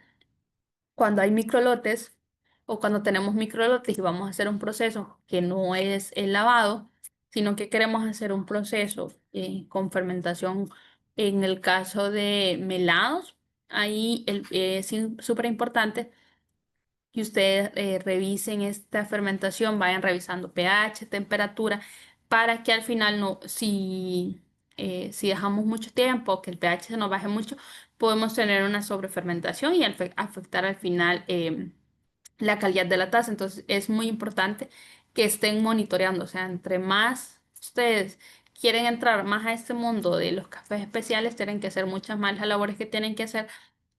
cuando hay microlotes o cuando tenemos microlotes y vamos a hacer un proceso que no es el lavado, sino que queremos hacer un proceso con fermentación, en el caso de melados, ahí es súper importante que ustedes revisen esta fermentación, vayan revisando pH, temperatura, para que al final no, si dejamos mucho tiempo, que el pH se nos baje mucho, podemos tener una sobrefermentación y afectar al final la calidad de la taza. Entonces es muy importante que estén monitoreando, o sea, entre más ustedes quieren entrar más a este mundo de los cafés especiales, tienen que hacer muchas más las labores que tienen que hacer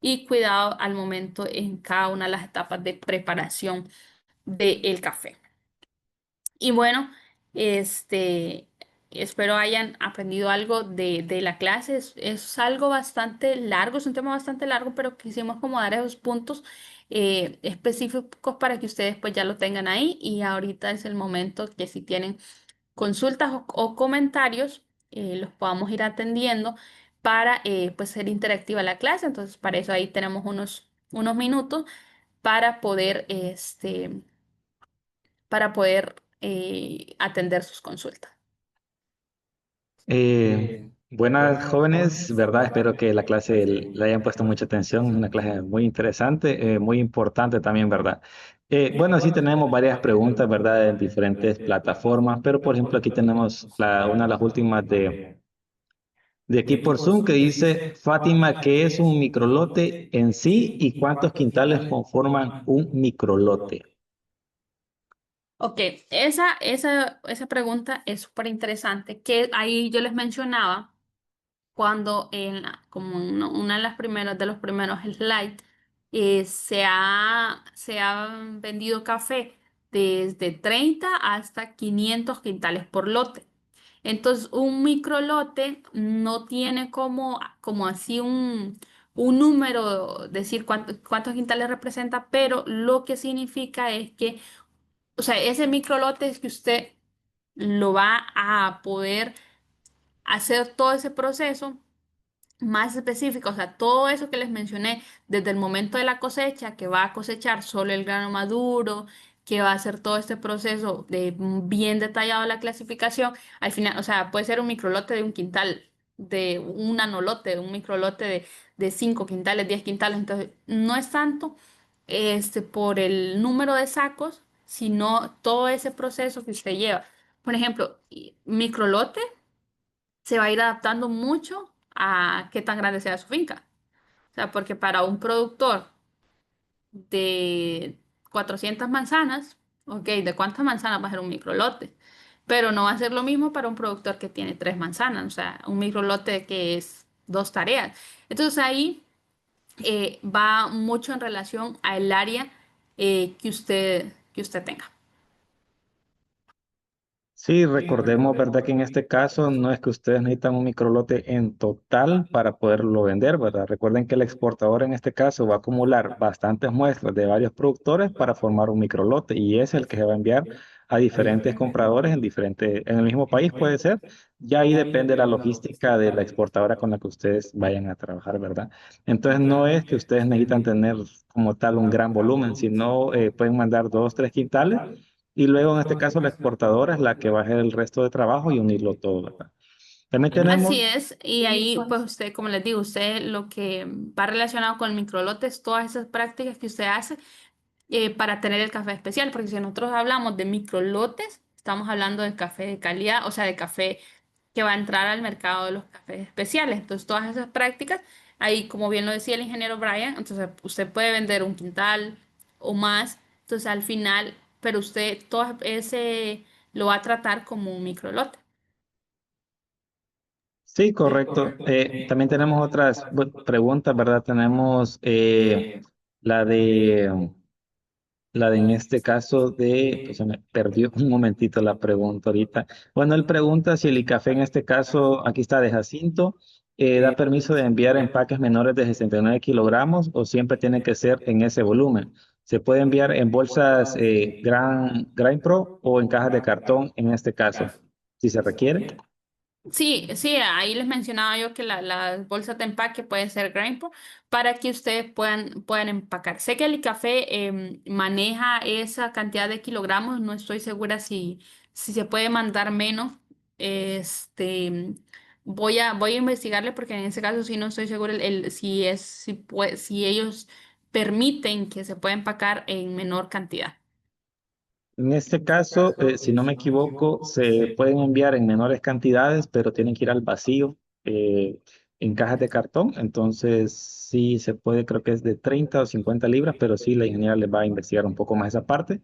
y cuidado al momento en cada una de las etapas de preparación del café. Y bueno, este, espero hayan aprendido algo de la clase. Es algo bastante largo, es un tema bastante largo, pero quisimos como dar esos puntos específicos para que ustedes pues ya lo tengan ahí. Y ahorita es el momento que si tienen consultas o comentarios, los podamos ir atendiendo para pues ser interactiva la clase. Entonces, para eso ahí tenemos unos minutos para poder atender sus consultas. Eh, Buenas jóvenes, ¿verdad? Espero que la clase le hayan puesto mucha atención. Es una clase muy interesante, muy importante también, ¿verdad? Bueno, sí tenemos varias preguntas, ¿verdad? En diferentes plataformas, pero por ejemplo aquí tenemos una de las últimas de aquí por Zoom que dice, Fátima, ¿qué es un microlote en sí y cuántos quintales conforman un microlote? Ok, esa pregunta es súper interesante, que ahí yo les mencionaba cuando como una de las primeras, de los primeros slides, se ha vendido café desde 30 hasta 500 quintales por lote. Entonces, un microlote no tiene como así un número, decir cuántos quintales representa, pero lo que significa es que, o sea, ese microlote es que usted lo va a poder hacer todo ese proceso más específica, o sea, todo eso que les mencioné, desde el momento de la cosecha, que va a cosechar solo el grano maduro, que va a hacer todo este proceso de bien detallado la clasificación, al final, o sea, puede ser un microlote de un quintal, de un anolote, de un microlote de 5 quintales, 10 quintales, entonces no es tanto por el número de sacos, sino todo ese proceso que usted lleva. Por ejemplo, microlote se va a ir adaptando mucho a qué tan grande sea su finca. O sea, porque para un productor de 400 manzanas, ok, ¿de cuántas manzanas va a ser un microlote? Pero no va a ser lo mismo para un productor que tiene 3 manzanas, o sea, un microlote que es 2 tareas. Entonces ahí va mucho en relación al área que usted tenga. Sí, recordemos, ¿verdad? Que en este caso no es que ustedes necesitan un microlote en total para poderlo vender, ¿verdad? Recuerden que el exportador en este caso va a acumular bastantes muestras de varios productores para formar un microlote y es el que se va a enviar a diferentes compradores en el mismo país puede ser. Ya ahí depende la logística de la exportadora con la que ustedes vayan a trabajar, ¿verdad? Entonces no es que ustedes necesitan tener como tal un gran volumen, sino pueden mandar 2, 3 quintales y luego, en este caso, la exportadora es la que va a hacer el resto de trabajo y unirlo todo, ¿verdad? También Así tenemos, es, y ahí pues usted, como les digo, usted lo que va relacionado con el microlotes, todas esas prácticas que usted hace para tener el café especial, porque si nosotros hablamos de microlotes, estamos hablando de café de calidad, o sea, de café que va a entrar al mercado de los cafés especiales. Entonces, todas esas prácticas, ahí como bien lo decía el ingeniero Brian, entonces usted puede vender un quintal o más, entonces al final, pero usted todo ese lo va a tratar como un microlote. sí, correcto. También tenemos otras preguntas, ¿verdad? Tenemos la de en este caso pues se me perdió un momentito la pregunta ahorita. Bueno, él pregunta si el café en este caso, aquí está de Jacinto, da permiso de enviar empaques menores de 69 kilogramos o siempre tiene que ser en ese volumen. Se puede enviar en bolsas Grain Pro o en cajas de cartón en este caso, si se requiere. Sí, sí, ahí les mencionaba yo que las bolsas de empaque pueden ser Grainpo para que ustedes puedan empacar. Sé que el café maneja esa cantidad de kilogramos, no estoy segura si se puede mandar menos. Este, voy a investigarle porque en ese caso sí no estoy segura si ellos permiten que se pueda empacar en menor cantidad. En este caso, si no me equivoco, se pueden enviar en menores cantidades, pero tienen que ir al vacío eh, en cajas de cartón. Entonces, sí se puede, creo que es de 30 o 50 libras, pero sí la ingeniera les va a investigar un poco más esa parte.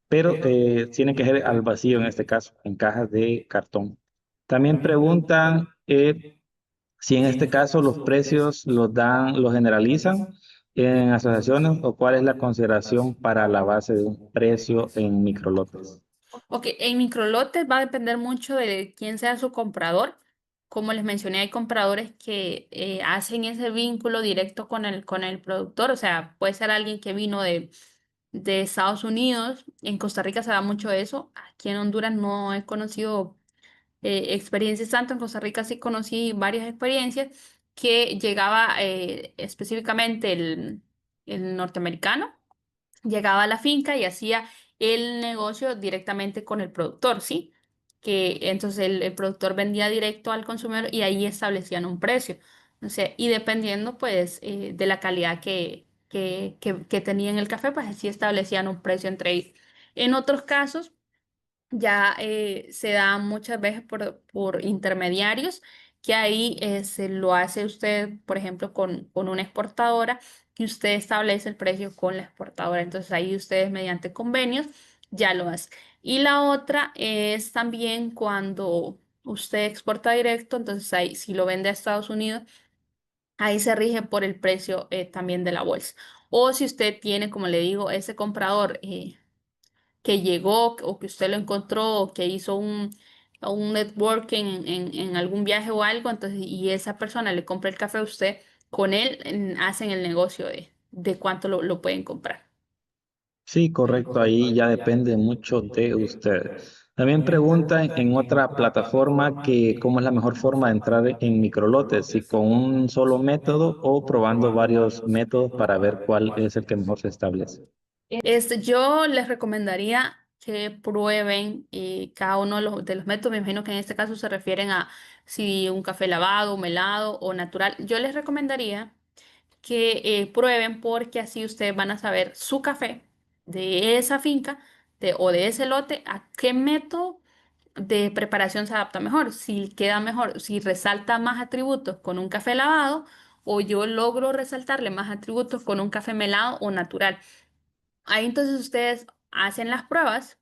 Pero tienen que ser al vacío en este caso, en cajas de cartón. También preguntan Si en este caso los precios los dan, los generalizan en asociaciones o cuál es la consideración para la base de un precio en microlotes. Ok, en microlotes va a depender mucho de quién sea su comprador. Como les mencioné, hay compradores que hacen ese vínculo directo con el productor. O sea, puede ser alguien que vino de Estados Unidos. En Costa Rica se da mucho eso. Aquí en Honduras no he conocido experiencias tanto. En Costa Rica sí conocí varias experiencias que llegaba específicamente el norteamericano llegaba a la finca y hacía el negocio directamente con el productor, ¿sí? Que entonces el productor vendía directo al consumidor y ahí establecían un precio. O sea, y dependiendo pues de la calidad que tenían el café, pues así establecían un precio entre ellos. En otros casos, ya se da muchas veces por intermediarios, que ahí se lo hace usted, por ejemplo, con una exportadora, que usted establece el precio con la exportadora. Entonces ahí ustedes mediante convenios ya lo hacen. Y la otra es también cuando usted exporta directo, entonces ahí si lo vende a Estados Unidos, ahí se rige por el precio también de la bolsa. O si usted tiene, como le digo, ese comprador. Que llegó o que usted lo encontró o que hizo un networking en algún viaje o algo, entonces, y esa persona le compra el café a usted, con él hacen el negocio de cuánto lo pueden comprar. Sí, correcto, ahí ya depende mucho de usted. También preguntan en otra plataforma que cómo es la mejor forma de entrar en microlotes, si con un solo método o probando varios métodos para ver cuál es el que mejor se establece. Yo les recomendaría que prueben cada uno de los métodos. Me imagino que en este caso se refieren a si un café lavado, melado o natural. Yo les recomendaría que prueben porque así ustedes van a saber su café de esa finca o de ese lote, a qué método de preparación se adapta mejor, si queda mejor, si resalta más atributos con un café lavado o yo logro resaltarle más atributos con un café melado o natural. Ahí entonces ustedes hacen las pruebas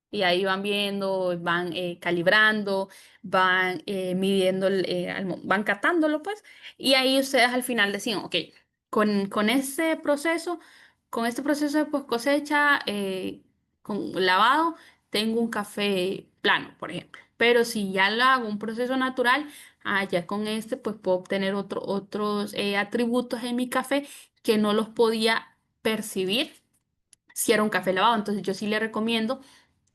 y ahí van viendo, van calibrando, van midiendo, van catándolo, pues, y ahí ustedes al final deciden, ok, con con este proceso de post cosecha, con lavado, tengo un café plano, por ejemplo. Pero si ya lo hago un proceso natural, ya con este, pues puedo obtener otros atributos en mi café que no los podía percibir si era un café lavado. Entonces yo sí le recomiendo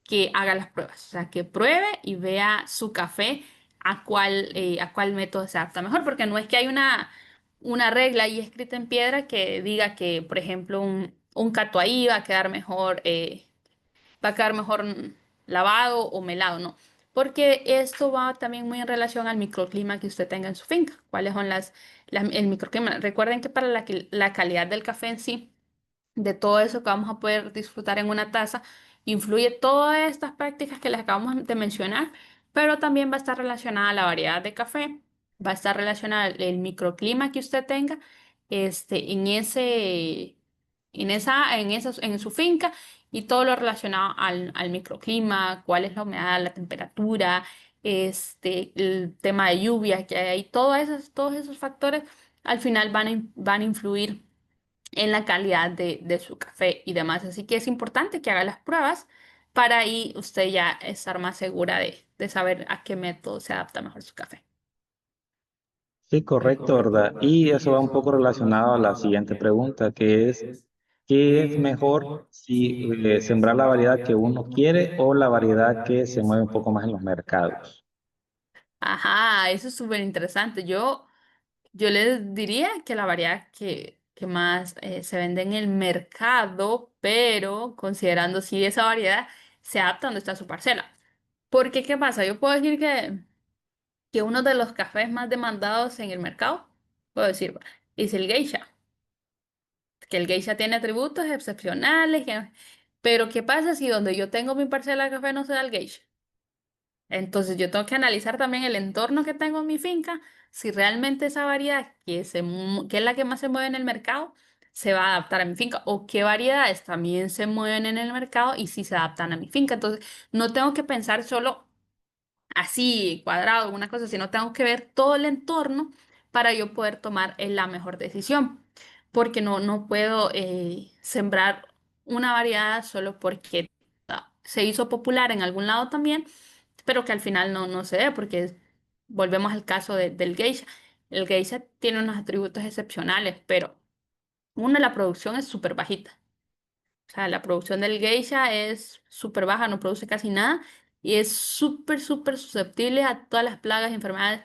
que haga las pruebas, o sea, que pruebe y vea su café a cuál método se adapta mejor, porque no es que hay una regla ahí escrita en piedra que diga que, por ejemplo, un catuahí va a quedar mejor lavado o melado, no, porque esto va también muy en relación al microclima que usted tenga en su finca, cuáles son el microclima. Recuerden que para la calidad del café en sí, de todo eso que vamos a poder disfrutar en una taza, influye todas estas prácticas que les acabamos de mencionar, pero también va a estar relacionada la variedad de café, va a estar relacionada el microclima que usted tenga en su finca y todo lo relacionado al microclima, cuál es la humedad, la temperatura, el tema de lluvia que hay ahí, todos esos factores al final van a influir en la calidad de su café y demás. Así que es importante que haga las pruebas para ahí usted ya estar más segura de saber a qué método se adapta mejor su café. Sí, correcto, ¿verdad? Y eso va un poco relacionado a la siguiente pregunta, que es, ¿qué es mejor si sembrar la variedad que uno quiere o la variedad que se mueve un poco más en los mercados? Ajá, eso es súper interesante. Yo les diría que la variedad que más se vende en el mercado, pero considerando si esa variedad se adapta donde está su parcela. Porque, ¿qué pasa? Yo puedo decir que uno de los cafés más demandados en el mercado, puedo decir, es el Geisha. Que el geisha tiene atributos excepcionales, pero ¿qué pasa si donde yo tengo mi parcela de café no se da el geisha? Entonces yo tengo que analizar también el entorno que tengo en mi finca, si realmente esa variedad que es la que más se mueve en el mercado se va a adaptar a mi finca o qué variedades también se mueven en el mercado y si se adaptan a mi finca. Entonces no tengo que pensar solo así cuadrado, una cosa, sino tengo que ver todo el entorno para yo poder tomar la mejor decisión, porque no puedo sembrar una variedad solo porque se hizo popular en algún lado también, pero que al final no se ve, porque volvemos al caso del geisha. El geisha tiene unos atributos excepcionales, pero uno, la producción es súper bajita. O sea, la producción del geisha es súper baja, no produce casi nada y es súper susceptible a todas las plagas y enfermedades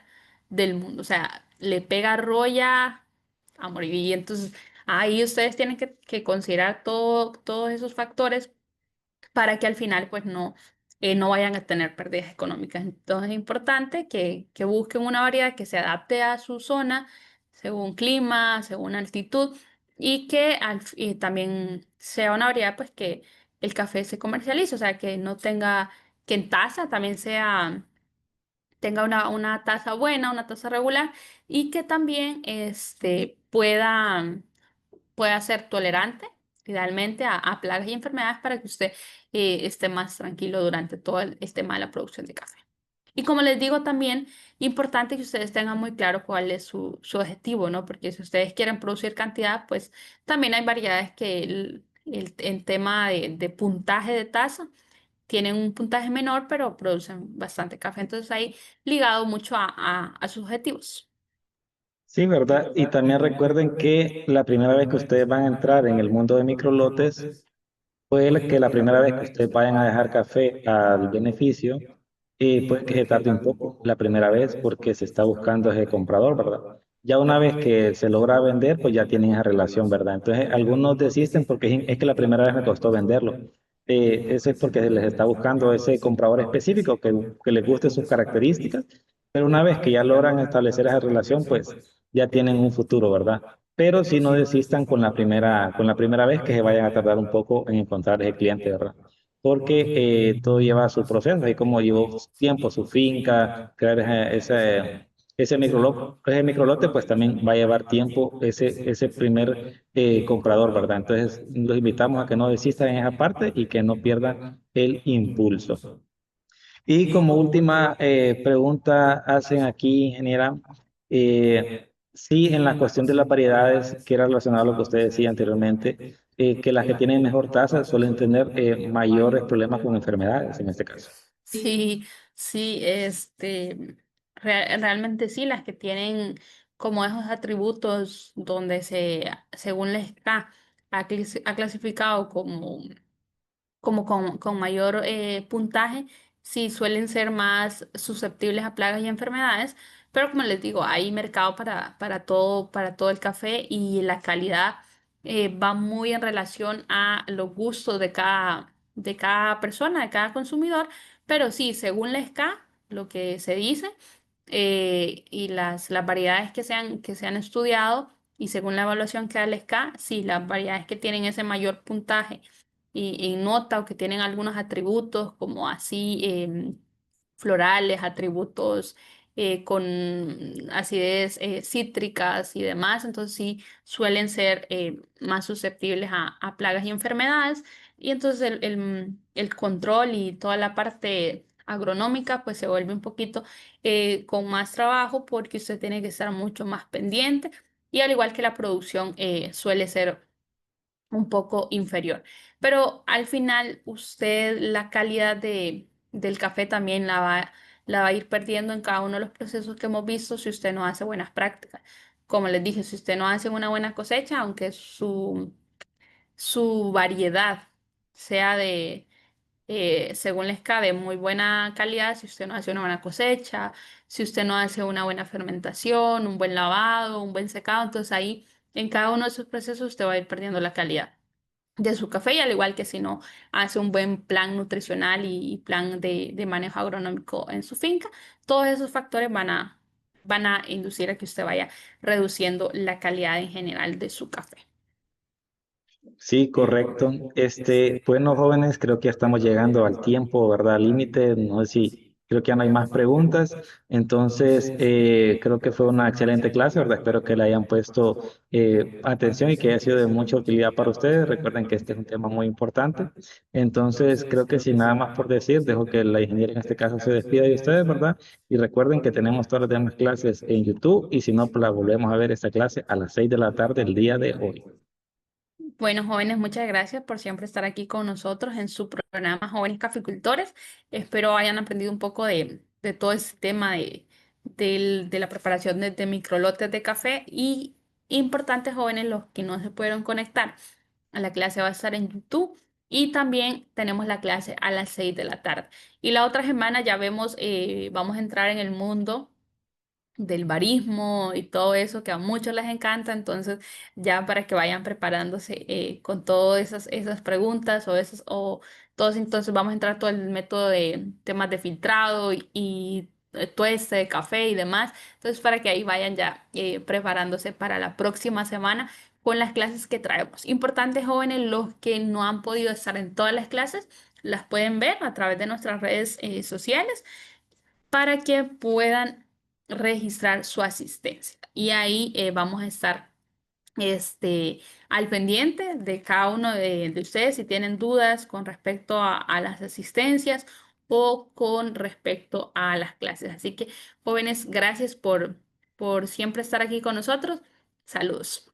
del mundo. O sea, le pega roya a morir. Y entonces ahí ustedes tienen que considerar todos esos factores para que al final pues no vayan a tener pérdidas económicas. Entonces es importante que busquen una variedad que se adapte a su zona, según clima, según altitud, y que y también sea una variedad pues que el café se comercialice, o sea, que no tenga, que en taza también tenga una taza buena, una taza regular, y que también pueda ser tolerante, idealmente, a plagas y enfermedades para que usted esté más tranquilo durante todo el tema de la producción de café. Y como les digo también, importante que ustedes tengan muy claro cuál es su objetivo, ¿no? Porque si ustedes quieren producir cantidad, pues también hay variedades que en tema de puntaje de taza tienen un puntaje menor, pero producen bastante café. Entonces ahí ligado mucho a sus objetivos. Sí, ¿verdad? Y también recuerden que la primera vez que ustedes van a entrar en el mundo de microlotes, puede que la primera vez que ustedes vayan a dejar café al beneficio, puede que se tarde un poco la primera vez porque se está buscando ese comprador, ¿verdad? Ya una vez que se logra vender, pues ya tienen esa relación, ¿verdad? Entonces, algunos desisten porque es que la primera vez me costó venderlo. Eso es porque se les está buscando ese comprador específico que les guste sus características, pero una vez que ya logran establecer esa relación, pues ya tienen un futuro, ¿verdad? Pero si no desistan con la primera vez que se vayan a tardar un poco en encontrar ese cliente, ¿verdad? Porque todo lleva su proceso, así como llevó tiempo su finca, crear ese microlote, pues también va a llevar tiempo ese primer comprador, ¿verdad? Entonces, los invitamos a que no desistan en esa parte y que no pierdan el impulso. Y como última pregunta hacen aquí, ingeniera, sí, en la cuestión de las variedades, que era relacionado a lo que usted decía anteriormente, que las que tienen mejor tasa suelen tener mayores problemas con enfermedades en este caso. Sí, sí, realmente sí, las que tienen como esos atributos donde según la SCA, ha clasificado como con mayor puntaje, sí suelen ser más susceptibles a plagas y enfermedades, pero como les digo, hay mercado para todo el café y la calidad va muy en relación a los gustos de cada persona, de cada consumidor, pero sí, según la SCA, lo que se dice, y las variedades que se han estudiado, y según la evaluación que da la SCA, sí, las variedades que tienen ese mayor puntaje y nota o que tienen algunos atributos como así florales, atributos con acidez cítricas y demás, entonces sí suelen ser más susceptibles a plagas y enfermedades y entonces el control y toda la parte agronómica pues se vuelve un poquito con más trabajo porque usted tiene que estar mucho más pendiente y al igual que la producción suele ser un poco inferior. Pero al final usted la calidad del café también la va a ir perdiendo en cada uno de los procesos que hemos visto si usted no hace buenas prácticas. Como les dije, si usted no hace una buena cosecha, aunque su variedad sea según les cabe, muy buena calidad, si usted no hace una buena cosecha, si usted no hace una buena fermentación, un buen lavado, un buen secado, entonces ahí en cada uno de esos procesos usted va a ir perdiendo la calidad de su café y al igual que si no hace un buen plan nutricional y plan de manejo agronómico en su finca, todos esos factores van a inducir a que usted vaya reduciendo la calidad en general de su café. Sí, correcto. Bueno, jóvenes, creo que ya estamos llegando al tiempo, ¿verdad? Límite. No sé si Creo que ya no hay más preguntas. Entonces, creo que fue una excelente clase, ¿verdad? Espero que le hayan puesto atención y que haya sido de mucha utilidad para ustedes. Recuerden que este es un tema muy importante. Entonces, creo que sin nada más por decir, dejo que la ingeniera en este caso se despida de ustedes, ¿verdad? Y recuerden que tenemos todas las demás clases en YouTube y si no, pues la volvemos a ver esta clase a las 6 de la tarde el día de hoy. Bueno, jóvenes, muchas gracias por siempre estar aquí con nosotros en su programa Jóvenes Caficultores. Espero hayan aprendido un poco de todo ese tema de la preparación de microlotes de café y importantes jóvenes los que no se pudieron conectar. A la clase va a estar en YouTube y también tenemos la clase a las 6 de la tarde. Y la otra semana ya vemos, vamos a entrar en el mundo del barismo y todo eso que a muchos les encanta, entonces ya para que vayan preparándose con todas esas preguntas o esas o todos, entonces vamos a entrar todo el método de temas de filtrado y tueste de café y demás, entonces para que ahí vayan ya preparándose para la próxima semana con las clases que traemos. Importantes jóvenes, los que no han podido estar en todas las clases, las pueden ver a través de nuestras redes sociales para que puedan registrar su asistencia. Y ahí vamos a estar este, al pendiente de cada uno de ustedes si tienen dudas con respecto a las asistencias o con respecto a las clases. Así que, jóvenes, gracias por siempre estar aquí con nosotros. Saludos.